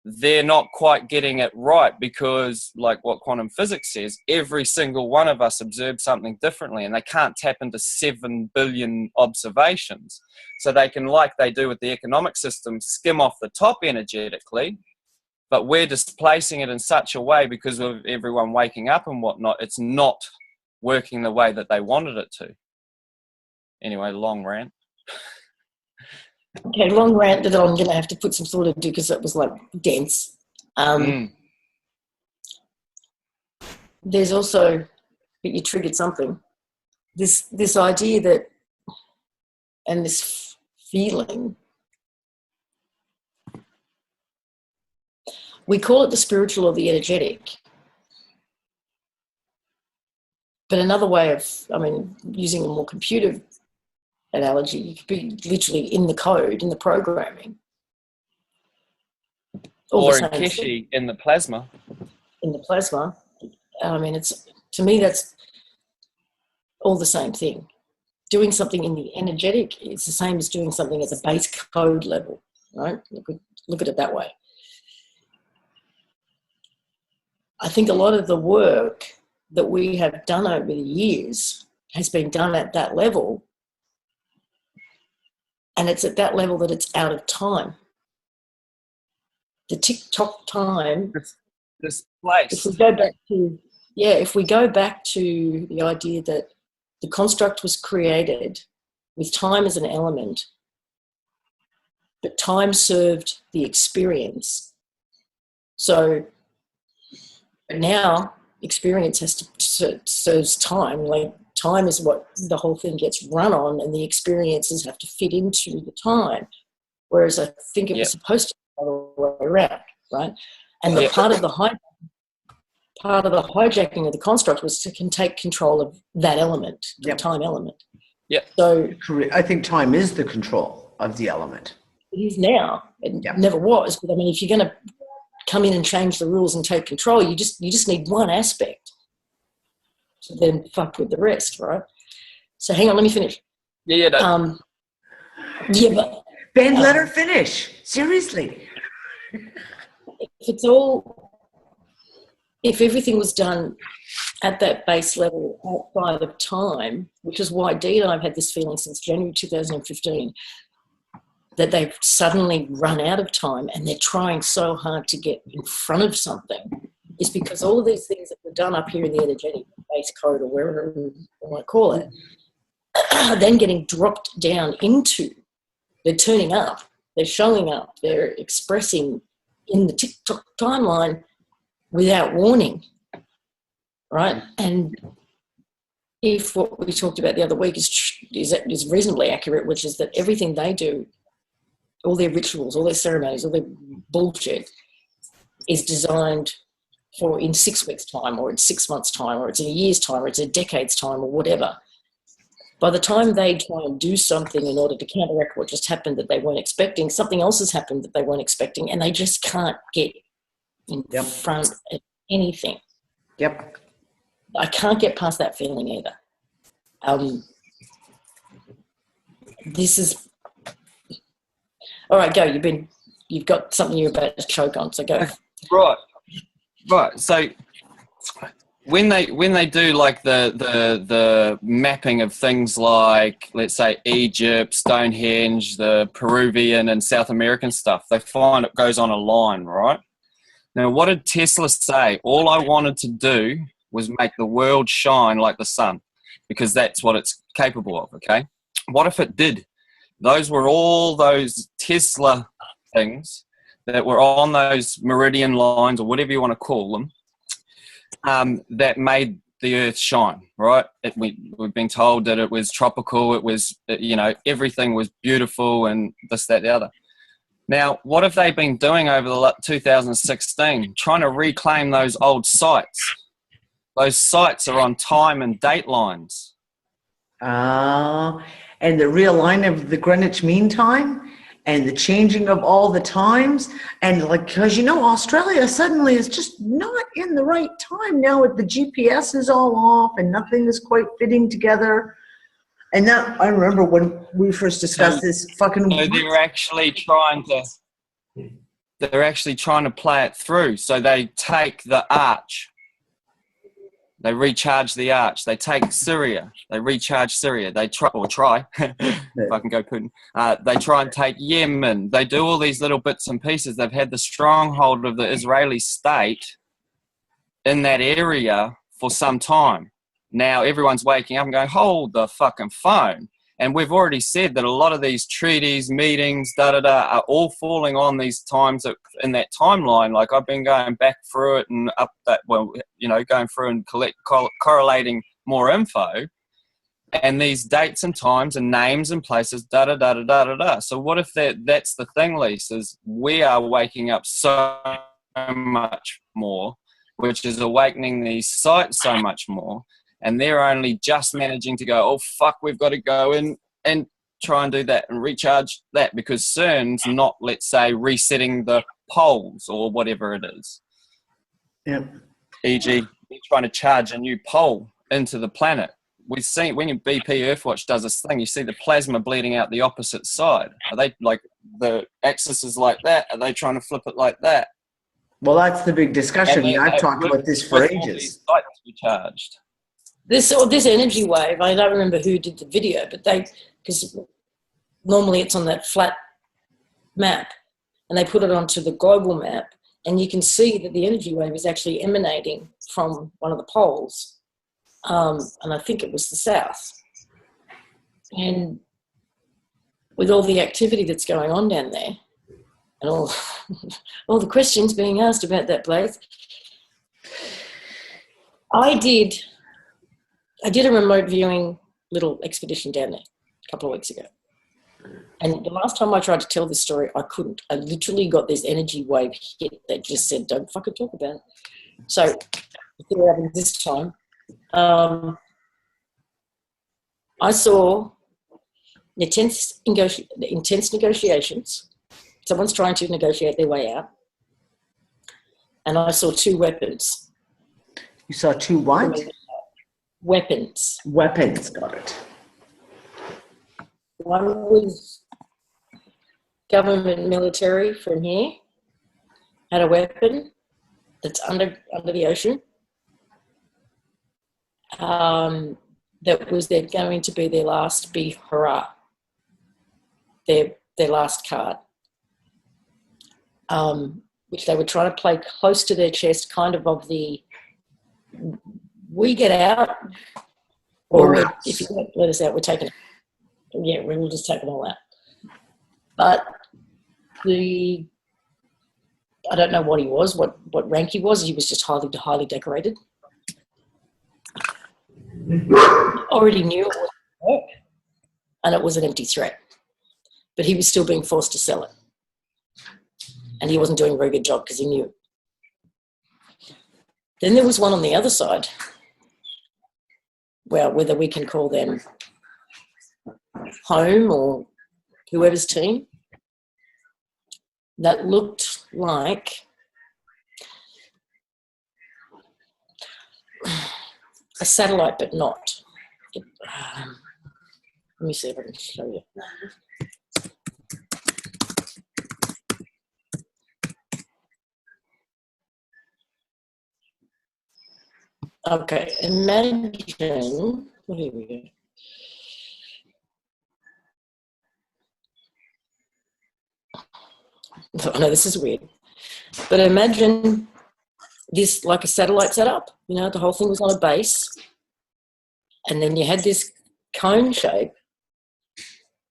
they're not quite getting it right, because like what quantum physics says, every single one of us observes something differently, and they can't tap into 7 billion observations. So they can, like they do with the economic system, skim off the top energetically, but we're displacing it in such a way because of everyone waking up and whatnot, it's not working the way that they wanted it to. Anyway, long rant. Okay, long rant that I'm going to have to put some thought into because it was like dense. There's also, but you triggered something, this idea that, and this feeling, we call it the spiritual or the energetic. But another way of, using a more computer analogy, you could be literally in the code, in the programming. Or in Keshi, in the plasma. In the plasma. It's, to me, that's all the same thing. Doing something in the energetic is the same as doing something at the base code level, right? Look at it that way. I think a lot of the work that we have done over the years has been done at that level, and it's at that level that it's out of time. The tick-tock time. This place. If we go back to the idea that the construct was created with time as an element, but time served the experience. So now experience has to serves time. Like time is what the whole thing gets run on, and the experiences have to fit into the time. Whereas I think it was supposed to be the other way around, right? And the part of the hijacking of the construct was to take control of that element, the time element. Yeah. So I think time is the control of the element. it is now. It never was. But I mean, if you're going to come in and change the rules and take control, you just need one aspect to then fuck with the rest, right? So hang on, let me finish. But Ben, let her finish. Seriously. If everything was done at that base level outside of time, which is why Dee and I've had this feeling since January 2015, that they've suddenly run out of time and they're trying so hard to get in front of something, is because all of these things that were done up here in the energetic base code, or wherever you want to call it, are then getting dropped down into, they're turning up, they're showing up, they're expressing in the TikTok timeline without warning, right? And if what we talked about the other week is reasonably accurate, which is that everything they do, all their rituals, all their ceremonies, all their bullshit is designed for in 6 weeks' time, or in 6 months' time, or it's in a year's time, or it's a decade's time, or whatever. By the time they try and do something in order to counteract what just happened that they weren't expecting, something else has happened that they weren't expecting, and they just can't get in front of anything. Yep. I can't get past that feeling either. This is... All right, go. You've got something you're about to choke on, so go. Right. So when they do like the mapping of things like, let's say, Egypt, Stonehenge, the Peruvian and South American stuff, they find it goes on a line, right? Now, what did Tesla say? All I wanted to do was make the world shine like the sun, because that's what it's capable of, okay? What if it did? Those were all those Tesla things that were on those meridian lines, or whatever you want to call them, that made the earth shine, right? We've been told that it was tropical, it was, everything was beautiful and this, that, the other. Now, what have they been doing over the 2016? Trying to reclaim those old sites. Those sites are on time and date lines. And the realign of the Greenwich Mean Time and the changing of all the times. And because Australia suddenly is just not in the right time now, with the GPS is all off and nothing is quite fitting together. And that, I remember when we first discussed this fucking... So they're actually trying to play it through. So they take the arch. They recharge the arch. They take Syria. They recharge Syria. They try. Fucking go Putin. They try and take Yemen. They do all these little bits and pieces. They've had the stronghold of the Israeli state in that area for some time. Now everyone's waking up and going, hold the fucking phone. And we've already said that a lot of these treaties, meetings, are all falling on these times in that timeline. Like, I've been going back through it and up that, going through and correlating more info. And these dates and times and names and places, So what if that's the thing, Lisa, is we are waking up so much more, which is awakening these sites so much more. And they're only just managing to go, oh, fuck, we've got to go in and try and do that and recharge that, because CERN's not, let's say, resetting the poles or whatever it is. Yeah. E.g., they're trying to charge a new pole into the planet. We've seen, when your BP Earthwatch does this thing, you see the plasma bleeding out the opposite side. Are they, like, the axis is like that? Are they trying to flip it like that? Well, that's the big discussion. I've talked about this for ages. Sites recharged. This energy wave, I don't remember who did the video, but because normally it's on that flat map, and they put it onto the global map, and you can see that the energy wave is actually emanating from one of the poles, and I think it was the south. And with all the activity that's going on down there, and all the questions being asked about that place, I did I did a remote viewing little expedition down there a couple of weeks ago. And the last time I tried to tell this story, I couldn't. I literally got this energy wave hit that just said, don't fucking talk about it. So, it happened this time. I saw intense negotiations. Someone's trying to negotiate their way out. And I saw two weapons. You saw two what? Weapons. Weapons, got it. One was government military from here, had a weapon that's under the ocean. That was going to be their last big hurrah, their last card, which they were trying to play close to their chest, kind of the, we get out, or if you don't let us out, we're taking it. Yeah, we'll just take them all out. But I don't know what he was, what rank he was. He was just highly decorated. Already knew it wasn't work, and it was an empty threat. But he was still being forced to sell it. And he wasn't doing a very good job because he knew. Then there was one on the other side. Well, whether we can call them home or whoever's team, that looked like a satellite, but not. Let me see if I can show you. Okay, imagine, well, here we go. I know this is weird, but imagine this like a satellite setup. You know, the whole thing was on a base, and then you had this cone shape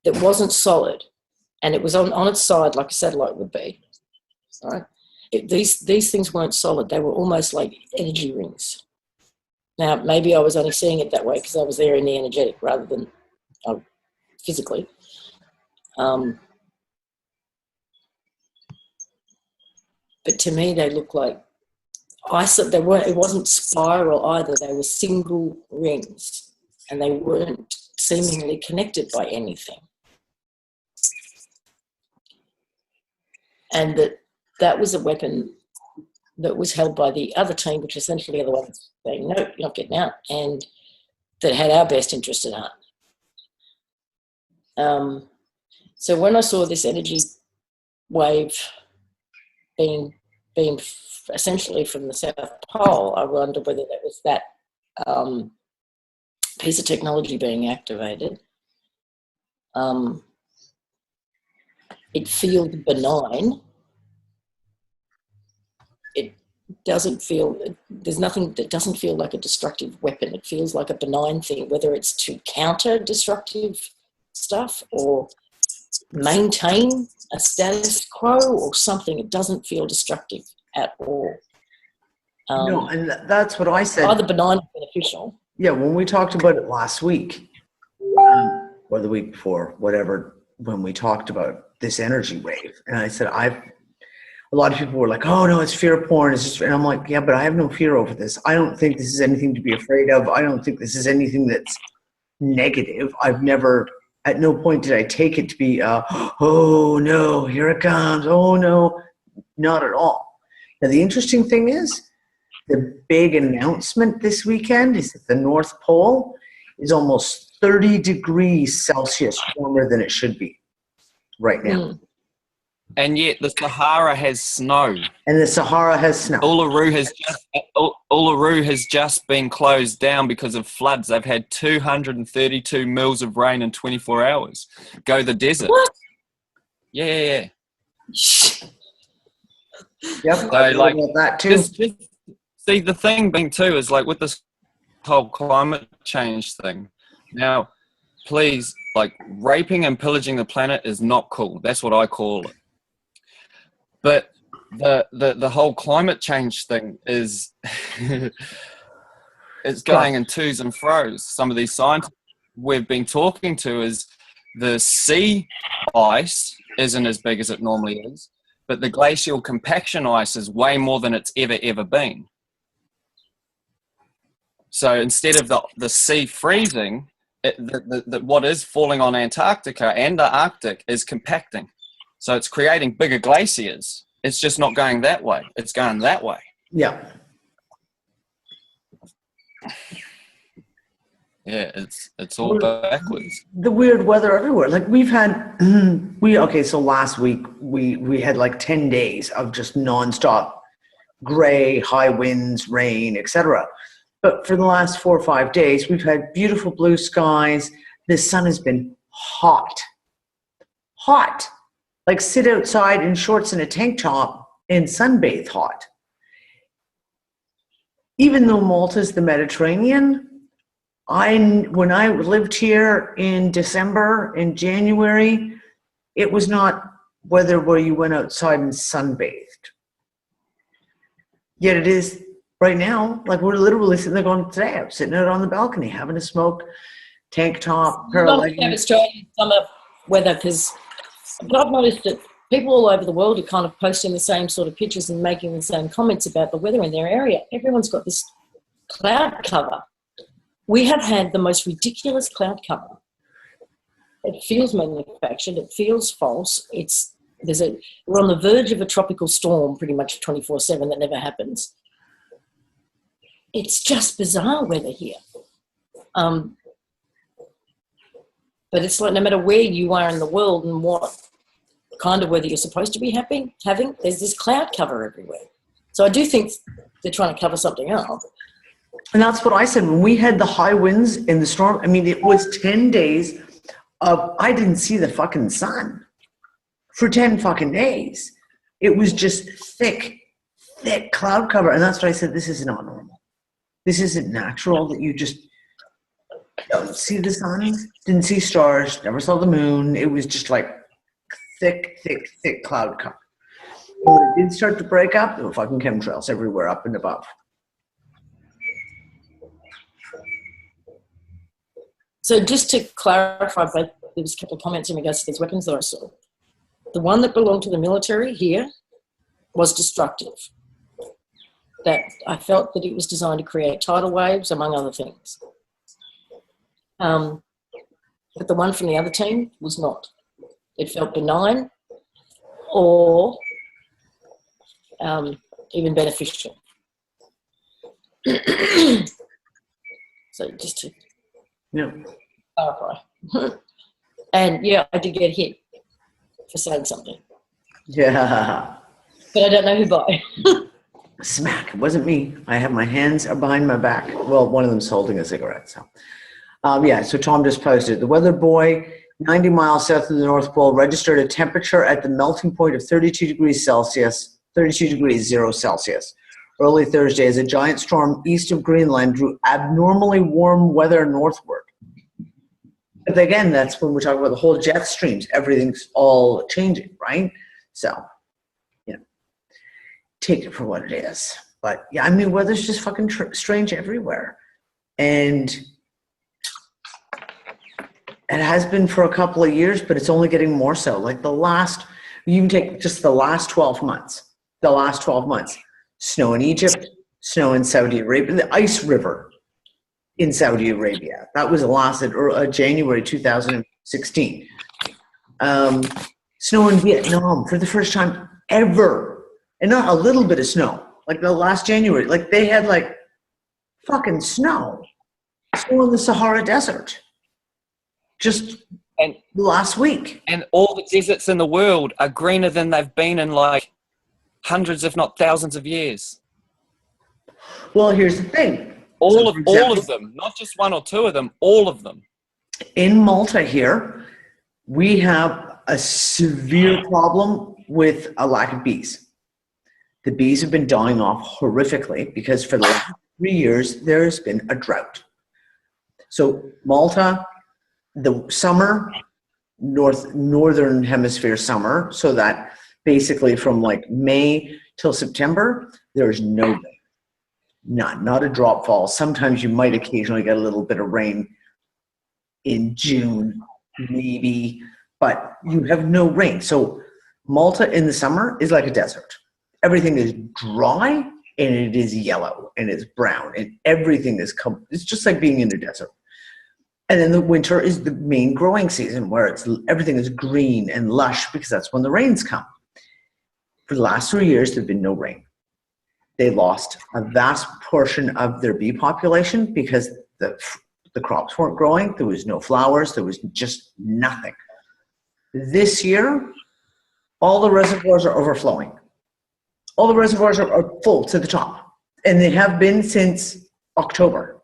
that wasn't solid, and it was on its side like a satellite would be. Right? These things weren't solid; they were almost like energy rings. Now, maybe I was only seeing it that way because I was there in the energetic rather than physically. But to me, they look like it wasn't spiral either. They were single rings, and they weren't seemingly connected by anything. And that was a weapon that was held by the other team, which essentially are the ones saying, no, you're not getting out, and that had our best interest at heart. So when I saw this energy wave being essentially from the South Pole, I wonder whether that was that piece of technology being activated. It feels benign. It doesn't feel, there's nothing that doesn't feel like a destructive weapon. It feels like a benign thing, whether it's to counter destructive stuff or maintain a status quo or something. It doesn't feel destructive at all. No, and that's what I said. Either benign or beneficial. Yeah, when we talked about it last week, or the week before, whatever, when we talked about this energy wave, and I said, a lot of people were like, oh no, it's fear porn. It's just, and I'm like, yeah, but I have no fear over this. I don't think this is anything to be afraid of. I don't think this is anything that's negative. At no point did I take it to be, oh no, here it comes. Oh no, not at all. Now, the interesting thing is, the big announcement this weekend is that the North Pole is almost 30 degrees Celsius warmer than it should be right now. And yet the Sahara has snow. And the Sahara has snow. Uluru has just been closed down because of floods. They've had 232 mils of rain in 24 hours. Go the desert. What? Yeah. Yep, So, I like, about that too. See, the thing being too is like with this whole climate change thing. Now, please, like, raping and pillaging the planet is not cool. That's what I call it. But the whole climate change thing is it's going in twos and fro's. Some of these scientists we've been talking to is the sea ice isn't as big as it normally is, but the glacial compaction ice is way more than it's ever been. So instead of the sea freezing, what is falling on Antarctica and the Arctic is compacting. So it's creating bigger glaciers. It's just not going that way. It's going that way. Yeah. Yeah, it's all backwards. The weird weather everywhere. Like we've had, so last week we had like 10 days of just nonstop gray, high winds, rain, etc. But for the last 4 or 5 days, we've had beautiful blue skies. The sun has been hot. Like sit outside in shorts and a tank top and sunbathe hot. Even though Malta's the Mediterranean, when I lived here in December and January, it was not weather where you went outside and sunbathed. Yet it is right now. Like we're literally sitting there going, today I'm sitting out on the balcony having a smoke, tank top, pair of leggings. Australian summer weather, because I've noticed that people all over the world are kind of posting the same sort of pictures and making the same comments about the weather in their area. Everyone's got this cloud cover. We have had the most ridiculous cloud cover. It feels manufactured. It feels false. We're on the verge of a tropical storm pretty much 24/7 that never happens. It's just bizarre weather here. But it's like no matter where you are in the world and what kind of weather you're supposed to be having, there's this cloud cover everywhere. So I do think they're trying to cover something up. And that's what I said. When we had the high winds in the storm, I mean, it was 10 days of, I didn't see the fucking sun for 10 fucking days. It was just thick cloud cover. And that's what I said, this is not normal. This isn't natural that you just don't see the sun, didn't see stars, never saw the moon. It was just like thick cloud cover. And when it did start to break up, there were fucking chemtrails everywhere up and above. So just to clarify, there was a couple of comments in regards to these weapons that I saw. The one that belonged to the military here was destructive. That I felt that it was designed to create tidal waves, among other things. But the one from the other team was not. It felt benign or even beneficial. So just to clarify. And yeah, I did get hit for saying something. Yeah. But I don't know who by. Smack. It wasn't me. I have my hands behind my back. Well, one of them's holding a cigarette. So, so Tom just posted. The weather boy, 90 miles south of the North Pole, registered a temperature at the melting point of 32 degrees Celsius, 32 degrees 0 Celsius. Early Thursday, as a giant storm east of Greenland drew abnormally warm weather northward. But again, that's when we're talking about the whole jet streams. Everything's all changing, right? So, take it for what it is. But yeah, I mean, weather's just fucking strange everywhere. And it has been for a couple of years, but it's only getting more so. Like you can take just the last 12 months. Snow in Egypt, snow in Saudi Arabia, the ice river in Saudi Arabia. That was last January 2016. Snow in Vietnam for the first time ever. And not a little bit of snow. Like the last January, like they had like fucking snow in the Sahara Desert. Just last week. And all the deserts in the world are greener than they've been in like hundreds, if not thousands of years. Well, here's the thing. All of them, not just one or two of them, all of them. In Malta here, we have a severe problem with a lack of bees. The bees have been dying off horrifically because for the last 3 years, there has been a drought. So Malta, the summer, northern hemisphere summer, so that basically from like May till September, there is no rain. Not a drop falls. Sometimes you might occasionally get a little bit of rain in June, maybe, but you have no rain. So Malta in the summer is like a desert. Everything is dry and it is yellow and it's brown and everything is it's just like being in a desert. And then the winter is the main growing season where everything is green and lush because that's when the rains come. For the last 3 years, there've been no rain. They lost a vast portion of their bee population because the crops weren't growing. There was no flowers. There was just nothing. This year, all the reservoirs are overflowing. All the reservoirs are full to the top. And they have been since October.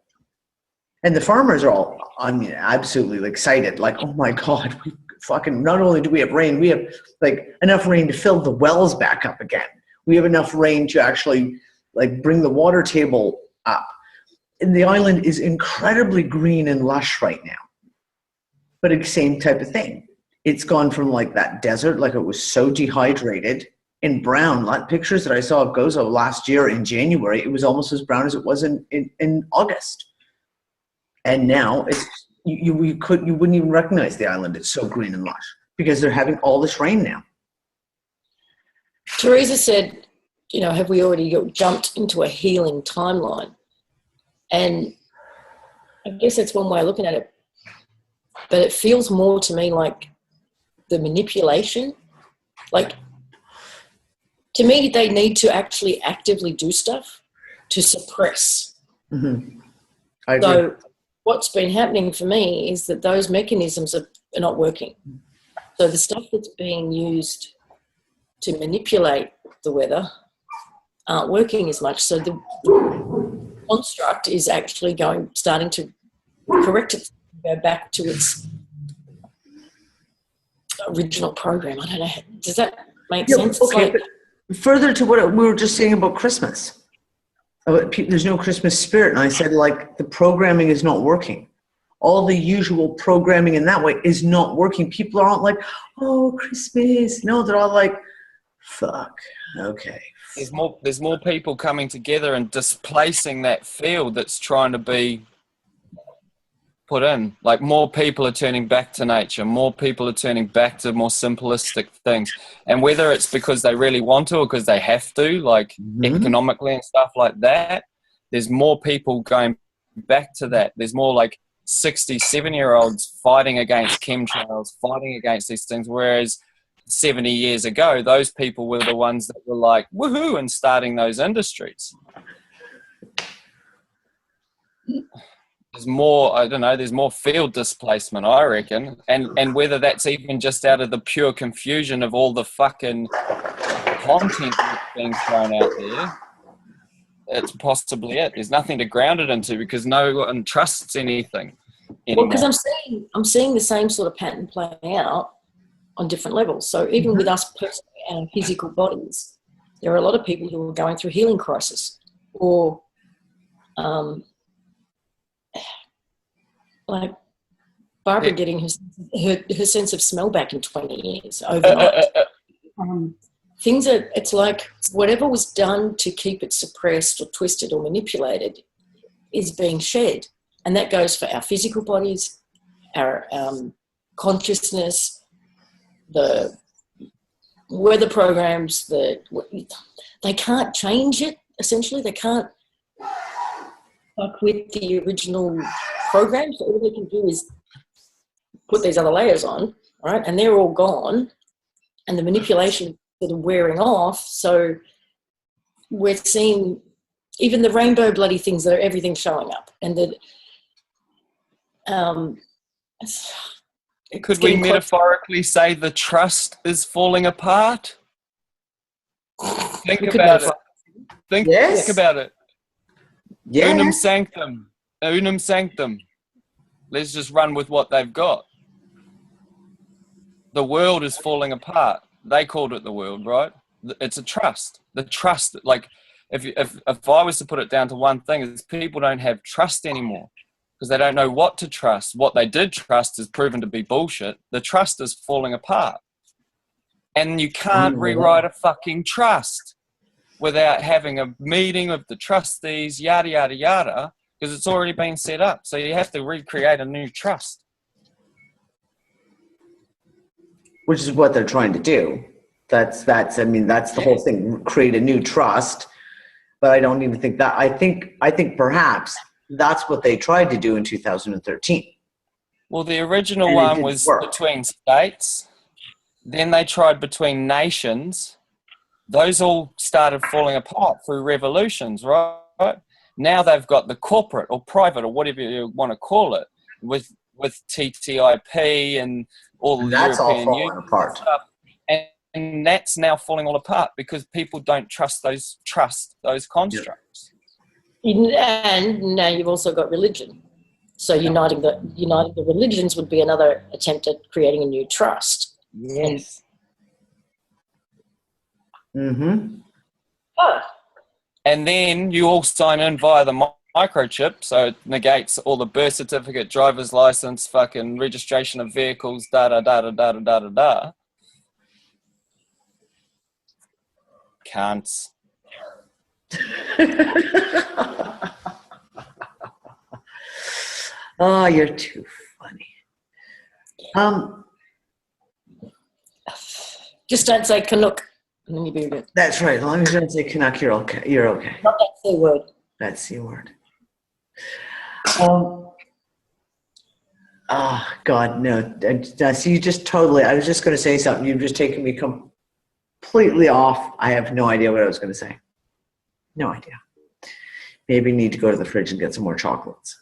And the farmers are all, absolutely excited. Like, oh my God, we fucking, not only do we have rain, we have like enough rain to fill the wells back up again. We have enough rain to actually like bring the water table up. And the island is incredibly green and lush right now. But it's the same type of thing. It's gone from like that desert, like it was so dehydrated and brown. Like pictures that I saw of Gozo last year in January, it was almost as brown as it was in August. And now it's you wouldn't even recognize the island. It's so green and lush because they're having all this rain now. Teresa said, have we already jumped into a healing timeline? And I guess that's one way of looking at it. But it feels more to me like the manipulation. Like, to me, they need to actually actively do stuff to suppress. Mm-hmm. I agree. So what's been happening for me is that those mechanisms are not working. So the stuff that's being used to manipulate the weather aren't working as much. So the construct is actually starting to correct it, go back to its original program. I don't know. Does that make sense? Okay, but further to what we were just saying about Christmas. There's no Christmas spirit. And I said, like, the programming is not working. All the usual programming in that way is not working. People aren't like, oh, Christmas. No, they're all like, fuck, okay. There's more people coming together and displacing that field that's trying to be put in. Like, more people are turning back to nature. More people are turning back to more simplistic things. And whether it's because they really want to or because they have to, like economically and stuff like that, there's more people going back to that. There's more like 60, 70-year-olds fighting against chemtrails, fighting against these things, whereas 70 years ago, those people were the ones that were like, woohoo, and starting those industries. There's more, I don't know, there's more field displacement, I reckon. And whether that's even just out of the pure confusion of all the fucking content that's being thrown out there, it's possibly it. There's nothing to ground it into because no one trusts anything anymore. Well, because I'm seeing the same sort of pattern playing out on different levels. So even with us personally and our physical bodies, there are a lot of people who are going through healing crisis or like Barbara getting her sense of smell back in 20 years overnight. Things are, it's like whatever was done to keep it suppressed or twisted or manipulated is being shed. And that goes for our physical bodies, our consciousness, the weather programs, they can't change it, essentially. They can't fuck with the original programs. So all they can do is put these other layers on, right? And they're all gone. And the manipulation sort of wearing off. So we're seeing even the rainbow bloody things that are everything showing up. And that could we metaphorically say the trust is falling apart? Think about it. Think about it. Yeah. Unum sanctum. Unum sanctum. Let's just run with what they've got. The world is falling apart. They called it the world, right? It's a trust. The trust, like, if I was to put it down to one thing, is people don't have trust anymore because they don't know what to trust. What they did trust is proven to be bullshit. The trust is falling apart. And you can't rewrite a fucking trust. without having a meeting of the trustees, yada, yada, yada, because it's already been set up. So you have to recreate a new trust. Which is what they're trying to do. That's the whole thing, create a new trust. But I don't even think that, I think perhaps that's what they tried to do in 2013. Well, the original one was between states. Then they tried between nations. Those all started falling apart through revolutions, right? Now they've got the corporate or private or whatever you want to call it with TTIP and all the that's European all falling Union apart. stuff. And that's now falling all apart because people don't trust those constructs. And now you've also got religion. So uniting the religions would be another attempt at creating a new trust. Yes. And then you all sign in via the microchip, so it negates all the birth certificate, driver's license, fucking registration of vehicles, da-da-da-da-da-da-da-da. Cunts. Oh, you're too funny. Just don't say Canuck, and then you'll be good. That's right. As long as you don't say Canuck, you're okay. You're okay. Not that C word. That's C word. Oh God, no. See, you just totally. I was just going to say something. You've just taken me completely off. I have no idea what I was going to say. No idea. Maybe you need to go to the fridge and get some more chocolates.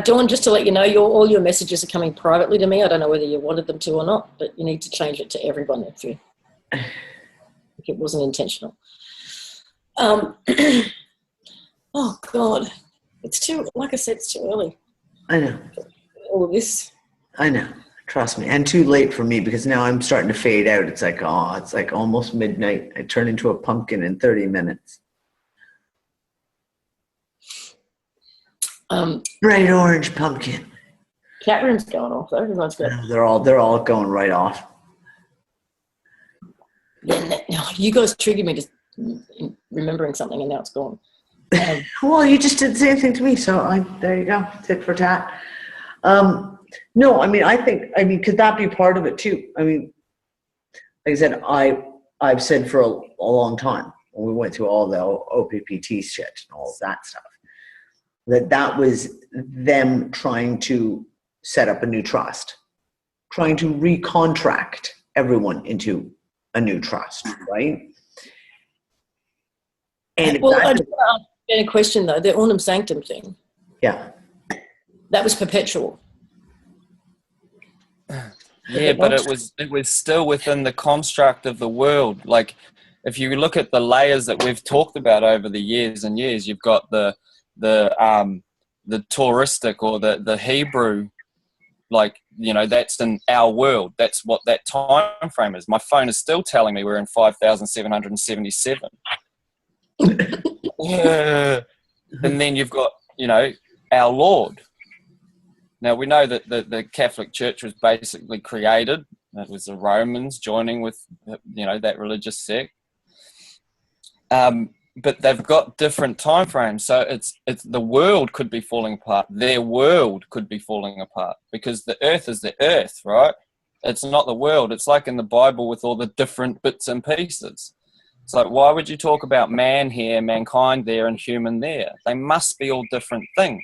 Dawn, just to let you know, all your messages are coming privately to me. I don't know whether you wanted them to or not, but you need to change it to everyone if it wasn't intentional. Oh God, like I said, it's too early. I know. All of this. I know. Trust me. And too late for me because now I'm starting to fade out. It's like almost midnight. I turn into a pumpkin in 30 minutes. Bright orange pumpkin. Chat room's going off though. Everyone's good. They're all going right off. Yeah, no, you guys triggered me just remembering something, and now it's gone. Well, you just did the same thing to me, so there you go. Tit for tat. No, I think could that be part of it too? I mean, like I said, I've said for a long time when we went through all the OPPT shit and all of that stuff, that was them trying to set up a new trust, trying to recontract everyone into a new trust, right? And well, I just want to ask a question though. The Ornum Sanctum thing. Yeah. That was perpetual. Yeah, but it was still within the construct of the world. Like, if you look at the layers that we've talked about over the years and years, you've got the touristic or the Hebrew, like, that's in our world. That's what that time frame is. My phone is still telling me we're in 5,777. And then you've got, our Lord. Now, we know that the Catholic Church was basically created. It was the Romans joining with, that religious sect. But they've got different time frames. So it's the world could be falling apart. Their world could be falling apart because the earth is the earth, right? It's not the world. It's like in the Bible with all the different bits and pieces. It's like, why would you talk about man here, mankind there, and human there? They must be all different things.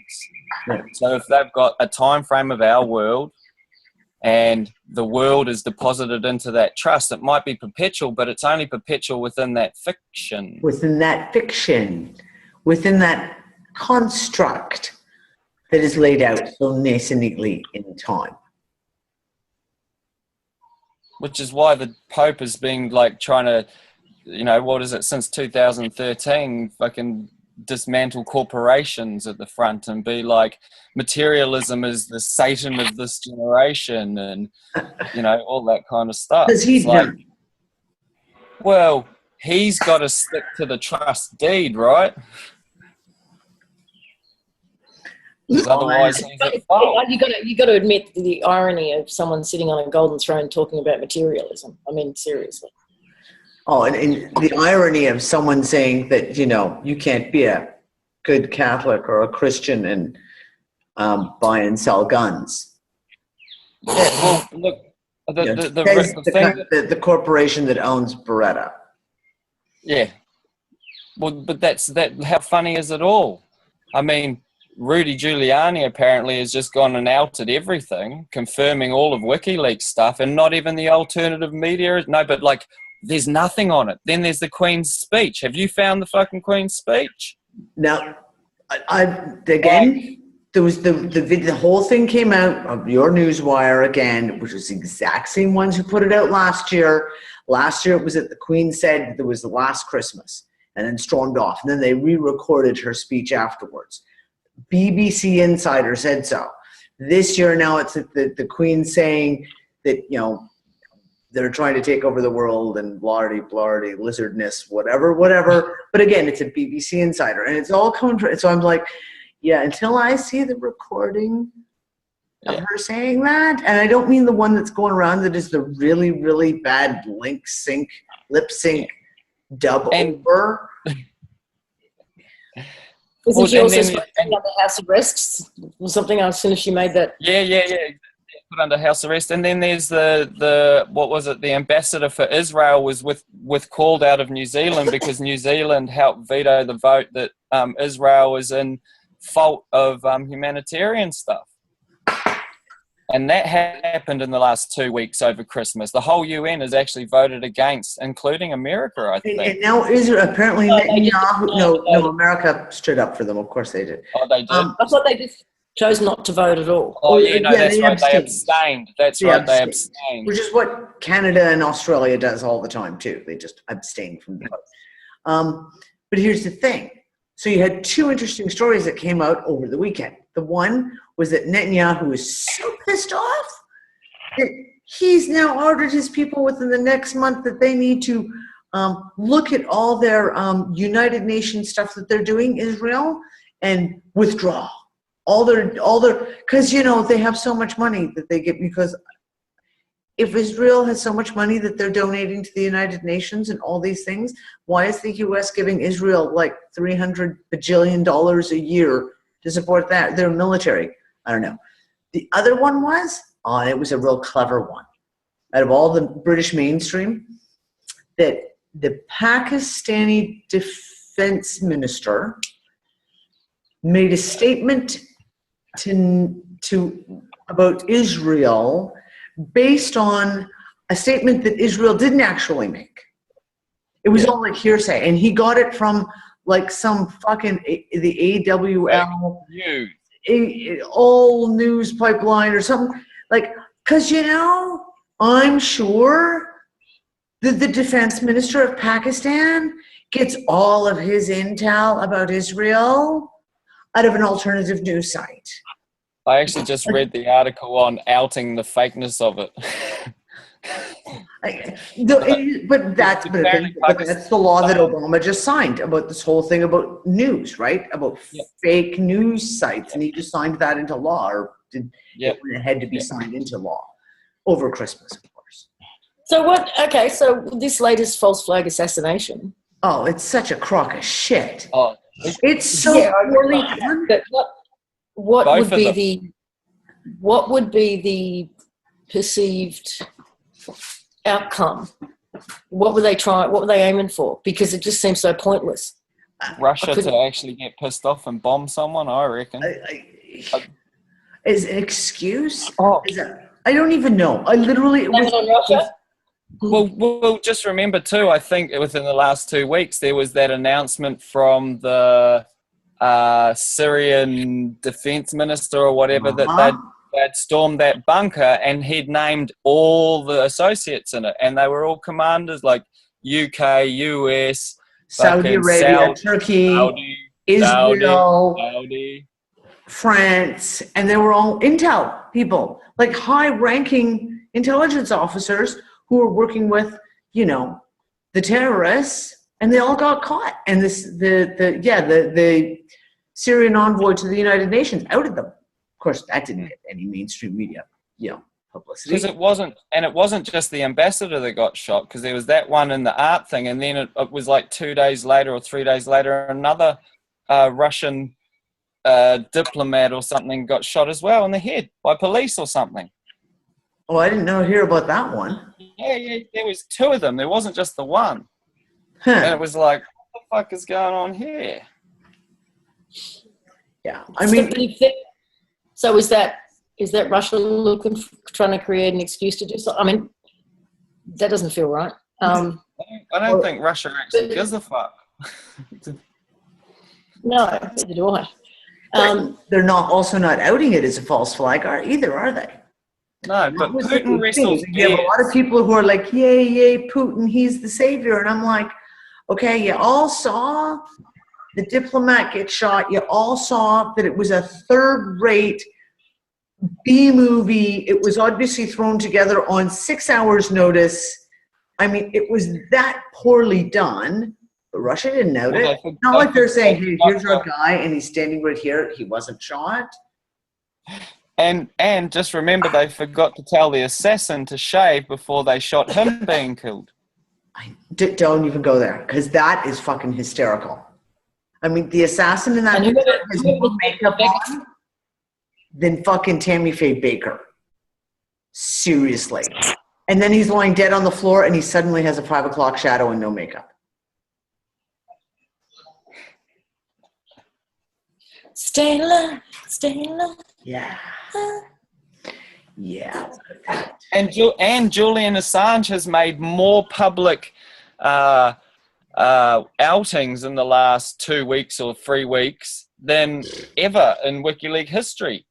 Right. So if they've got a time frame of our world and the world is deposited into that trust, it might be perpetual, but it's only perpetual within that fiction. Within that fiction, within that construct that is laid out so nice and neatly in time. Which is why the Pope has been trying to, since 2013, fucking dismantle corporations at the front and be like, materialism is the Satan of this generation and, all that kind of stuff. Because he's well, he's got to stick to the trust deed, right? Because otherwise he's at fault. You got to admit the irony of someone sitting on a golden throne talking about materialism. I mean, seriously. Oh, and the irony of someone saying that, you can't be a good Catholic or a Christian and buy and sell guns. Yeah, well, look, the corporation that owns Beretta. Yeah. Well, but how funny is it all? I mean, Rudy Giuliani apparently has just gone and outed everything, confirming all of WikiLeaks stuff, and not even the alternative media. No, but like, there's nothing on it. Then there's the Queen's speech. Have you found the fucking Queen's speech? Now, there was the whole thing came out of your Newswire again, which was the exact same ones who put it out last year. Last year it was that the Queen said there was the last Christmas and then stormed off. And then they re-recorded her speech afterwards. BBC Insider said so. This year now it's the Queen saying that, they're trying to take over the world and blardy, lizardness, whatever. But again, it's a BBC Insider. And it's all coming from, so I'm like, yeah, until I see the recording of her saying that, and I don't mean the one that's going around that is the really, really bad lip sync dub over. Wasn't she also supposed to be under house arrest or something as soon as she made that? Yeah. Put under house arrest. And then there's the what was it? The ambassador for Israel was called out of New Zealand because New Zealand helped veto the vote that Israel was in fault of humanitarian stuff. And that happened in the last 2 weeks over Christmas. The whole UN has actually voted against, including America, I think. And now Israel, apparently Netanyahu, no, America stood up for them. Of course they did. Oh, they did? I thought they just chose not to vote at all. Oh, that's right. They abstained. That's right, they abstained. Which is what Canada and Australia does all the time, too. They just abstain from the vote. But here's the thing. So you had two interesting stories that came out over the weekend. The one was that Netanyahu is so pissed off that he's now ordered his people within the next month that they need to look at all their United Nations stuff that they're doing, Israel, and withdraw all their, because, they have so much money that they get, because if Israel has so much money that they're donating to the United Nations and all these things, why is the U.S. giving Israel like $300 bajillion a year to support their military? I don't know. The other one was, it was a real clever one. Out of all the British mainstream, that the Pakistani defense minister made a statement about Israel based on a statement that Israel didn't actually make. It was all like hearsay, and he got it from like some fucking the AWL all news pipeline or something, like, because I'm sure that the defense minister of Pakistan gets all of his intel about Israel out of an alternative news site. I actually just read the article on outing the fakeness of it. But that's the law that Obama just signed about this whole thing about news, right? About fake news sites, and he just signed that into law, or it had to be signed into law over Christmas, of course. So this latest false flag assassination. Oh, it's such a crock of shit. Oh, it's so poorly done. What would be the perceived outcome? What were they aiming for? Because it just seems so pointless. Russia to actually get pissed off and bomb someone, I reckon. Is an excuse? I don't even know. I literally... Well, just remember too, I think within the last 2 weeks, there was that announcement from the Syrian defense minister or whatever that they'd stormed that bunker, and he'd named all the associates in it, and they were all commanders like UK, US, Saudi Arabia, Turkey, Israel, Saudi, France, and they were all intel people, like high-ranking intelligence officers who were working with, the terrorists, and they all got caught. And the Syrian envoy to the United Nations outed them. Of course, that didn't get any mainstream media, publicity. Because it wasn't just the ambassador that got shot, because there was that one in the art thing, and then it was like 2 days later or 3 days later, another Russian diplomat or something got shot as well in the head by police or something. Oh, I didn't hear about that one. Yeah, there was 2 of them. There wasn't just the one. Huh. And it was like, what the fuck is going on here? Yeah, I mean, so is that Russia trying to create an excuse to do something? I mean, that doesn't feel right. I don't think Russia actually gives a fuck. No, neither do I. They're also not outing it as a false flag either, are they? No, but Putin wrestles. You have a lot of people who are like, yay, Putin, he's the savior. And I'm like, okay, you all saw the diplomat get shot. You all saw that it was a third-rate B movie. It was obviously thrown together on 6 hours' notice. I mean, it was that poorly done. But Russia didn't note it. It's not like they're saying, hey, here's our guy, and he's standing right here. He wasn't shot. And just remember, they forgot to tell the assassin to shave before they shot him being killed. Don't even go there, because that is fucking hysterical. I mean, the assassin in that picture has more makeup on than fucking Tammy Faye Baker. Seriously. And then he's lying dead on the floor, and he suddenly has a 5 o'clock shadow and no makeup. Stay alive, stay alive. Yeah. Yeah. And Julian Assange has made more public outings in the last 2 weeks or 3 weeks than ever in WikiLeaks history.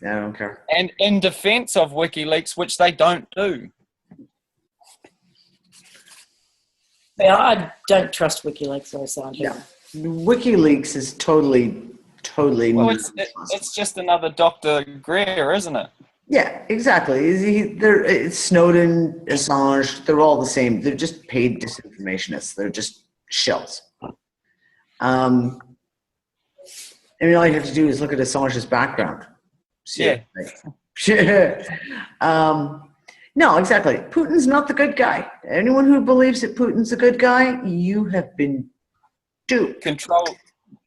I don't care. And in defense of WikiLeaks, which they don't do. Yeah, I don't trust WikiLeaks or Assange. Yeah. WikiLeaks is totally. Well, it's just another Dr. Greer, isn't it? Yeah, exactly. It's Snowden, Assange. They're all the same. They're just paid disinformationists. They're just shells. I mean, all you have to do is look at Assange's background. Yeah. No, exactly. Putin's not the good guy. Anyone who believes that Putin's a good guy, you have been duped.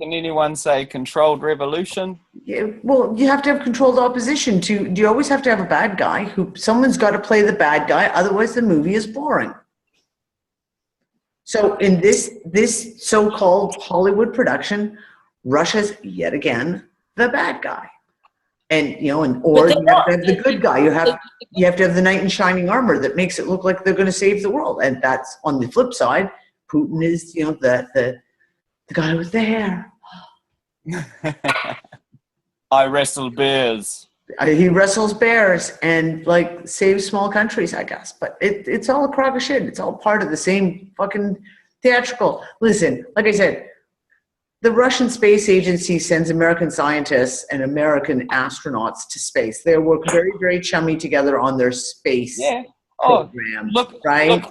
Can anyone say controlled revolution? Yeah, well, you have to have controlled opposition. Do you always have to have a bad guy? Someone's got to play the bad guy, otherwise the movie is boring. So in this so-called Hollywood production, Russia's yet again the bad guy. And you have to have the good guy. You have to have the knight in shining armor that makes it look like they're going to save the world. And that's on the flip side. Putin is the guy with the hair. I wrestle bears. He wrestles bears and saves small countries, I guess. But it's all a crock of shit. It's all part of the same fucking theatrical. Listen, like I said, the Russian Space Agency sends American scientists and American astronauts to space. They work very, very chummy together on their space program. Look, right? Look,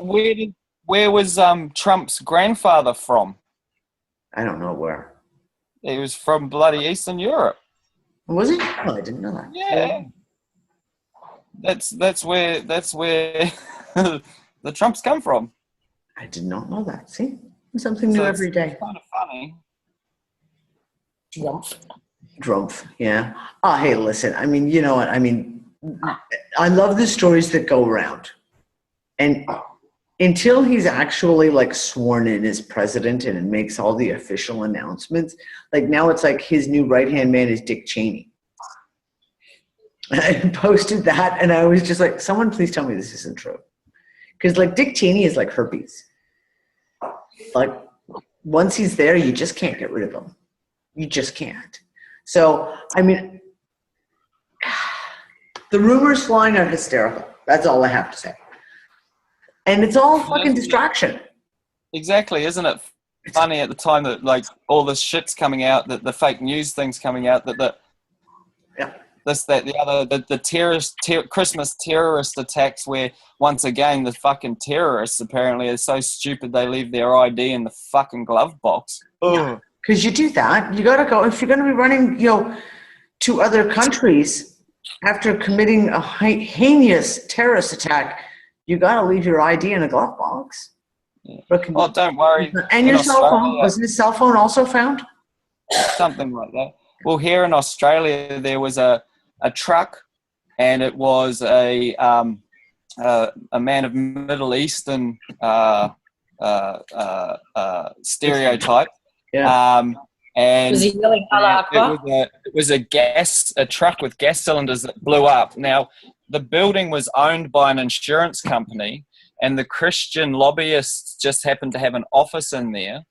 where was Trump's grandfather from? I don't know where. He was from bloody Eastern Europe. Was he? Oh, I didn't know that. Yeah. That's where the Trumps come from. I did not know that. See? Something new every day. It's kind of funny. Drumpf, yeah. Oh, hey, listen, I mean, you know what? I mean, I love the stories that go around. And until he's actually sworn in as president and makes all the official announcements, now it's his new right-hand man is Dick Cheney. And I posted that and I was just someone please tell me this isn't true. Because Dick Cheney is like herpes. Once he's there, you just can't get rid of him. You just can't. So, I mean, the rumors flying are hysterical. That's all I have to say. And it's all fucking distraction. Exactly, isn't it funny at the time that all this shit's coming out, that the fake news thing's coming out, the Christmas terrorist attacks, where once again the fucking terrorists apparently are so stupid they leave their ID in the fucking glove box. Yeah, because you do that, you gotta go if you're gonna be running, to other countries. after committing a heinous terrorist attack, you got to leave your ID in a glove box. Yeah. Oh, don't worry. And your cell phone. Wasn't his cell phone also found? Something like that. Well, here in Australia, there was a truck, and it was a man of Middle Eastern stereotype. Yeah. And was he yelling Allah Akbar? it was a truck with gas cylinders that blew up. Now, the building was owned by an insurance company, and the Christian lobbyists just happened to have an office in there.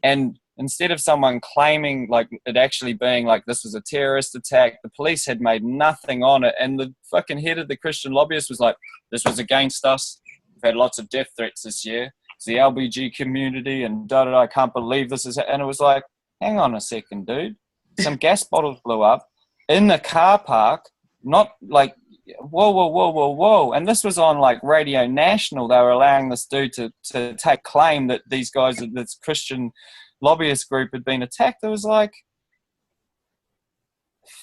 And instead of someone claiming like it actually being like this was a terrorist attack, the police had made nothing on it. And the fucking head of the Christian lobbyist was like, this was against us. We've had lots of death threats this year. It's the LBG community and da-da-da, I can't believe this is. And it was like, hang on a second, dude. Some gas bottles blew up in the car park, not like, whoa. And this was on like Radio National. They were allowing this dude to take claim that these guys, this Christian lobbyist group had been attacked. It was like,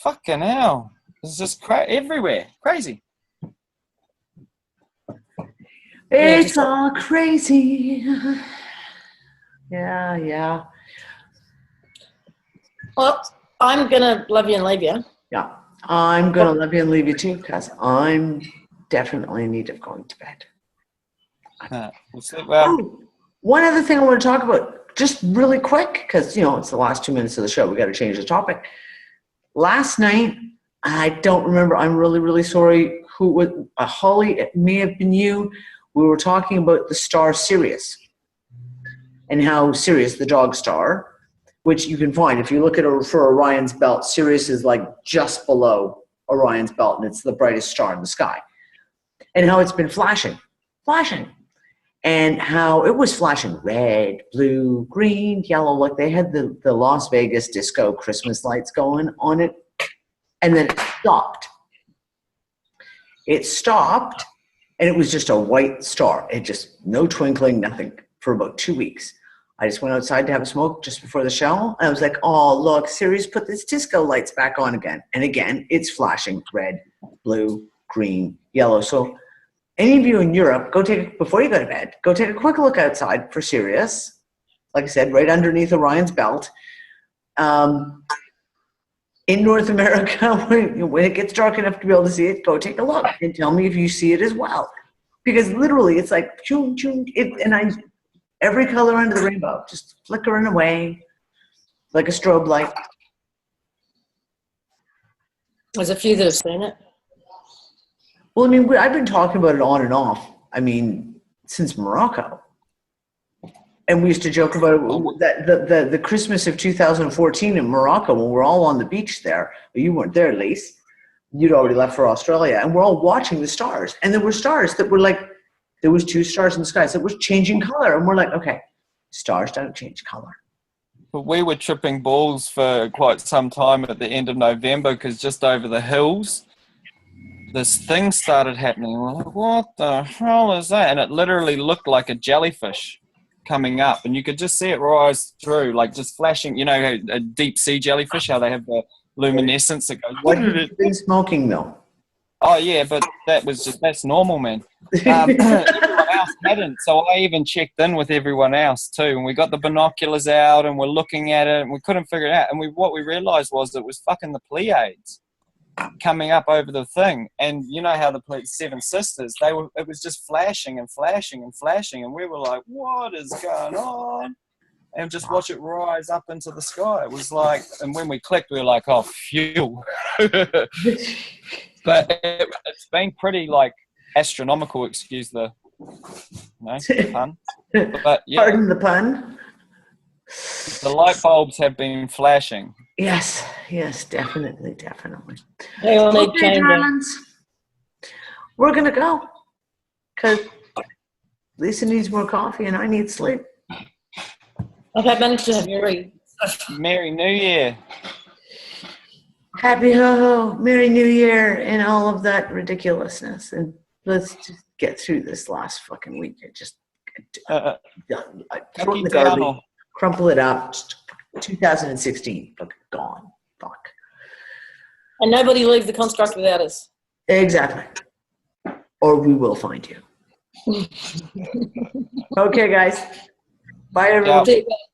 fucking hell. It's just everywhere. Crazy. It's all crazy. Yeah. Well, I'm going to love you and leave you. Yeah. I'm going to love you and leave you too, because I'm definitely in need of going to bed. One other thing I want to talk about, just really quick, because, it's the last 2 minutes of the show. We got to change the topic. Last night, I don't remember. I'm really, really sorry who was Holly. It may have been you. We were talking about the star Sirius and how Sirius, the dog star, which you can find if you look at for Orion's belt, Sirius is like just below Orion's belt, and it's the brightest star in the sky. And how it's been flashing, and how it was flashing red, blue, green, yellow. Like they had the Las Vegas disco Christmas lights going on it, and then it stopped. It stopped, and it was just a white star. It just no twinkling, nothing for about 2 weeks. I just went outside to have a smoke just before the show. And I was like, oh, look, Sirius put its disco lights back on again. And again, it's flashing red, blue, green, yellow. So any of you in Europe, before you go to bed, go take a quick look outside for Sirius. Like I said, right underneath Orion's belt. In North America, when it gets dark enough to be able to see it, go take a look and tell me if you see it as well. Because literally, it's like, choom, choom, every color under the rainbow, just flickering away like a strobe light. There's a few that have seen it. Well, I've been talking about it on and off, since Morocco. And we used to joke about it, that the Christmas of 2014 in Morocco, when we're all on the beach there, you weren't there, Lise. You'd already left for Australia, and we're all watching the stars. And there were stars that were like, there was 2 stars in the sky that was changing color. And we're like, okay, stars don't change color. But we were tripping balls for quite some time at the end of November, because just over the hills, this thing started happening. We're like, what the hell is that? And it literally looked like a jellyfish coming up. And you could just see it rise through, like just flashing, a deep sea jellyfish, how they have the luminescence that goes. What have you been smoking, though? Oh, yeah, but that's normal, man. Everyone else hadn't, so I even checked in with everyone else too, and we got the binoculars out and we're looking at it and we couldn't figure it out, and what we realized was it was fucking the Pleiades coming up over the thing. And you know how the Seven Sisters, it was just flashing and flashing and flashing, and we were like, what is going on? And just watch it rise up into the sky. It was like, and when we clicked, we were like, oh, phew. But it's been pretty like astronomical, excuse the pun. But yeah, pardon the pun. The light bulbs have been flashing. Yes, definitely. They all need Okay, changing. darlings, we're going to go because Lisa needs more coffee and I need sleep. I've managed to have Merry New Year. Happy ho-ho, Merry New Year, and all of that ridiculousness. And let's just get through this last fucking week. Just throw it in the garbage, crumple it up. 2016, fucking gone. Fuck. And nobody leaves the construct without us. Exactly. Or we will find you. Okay, guys. Bye, everyone. See you guys.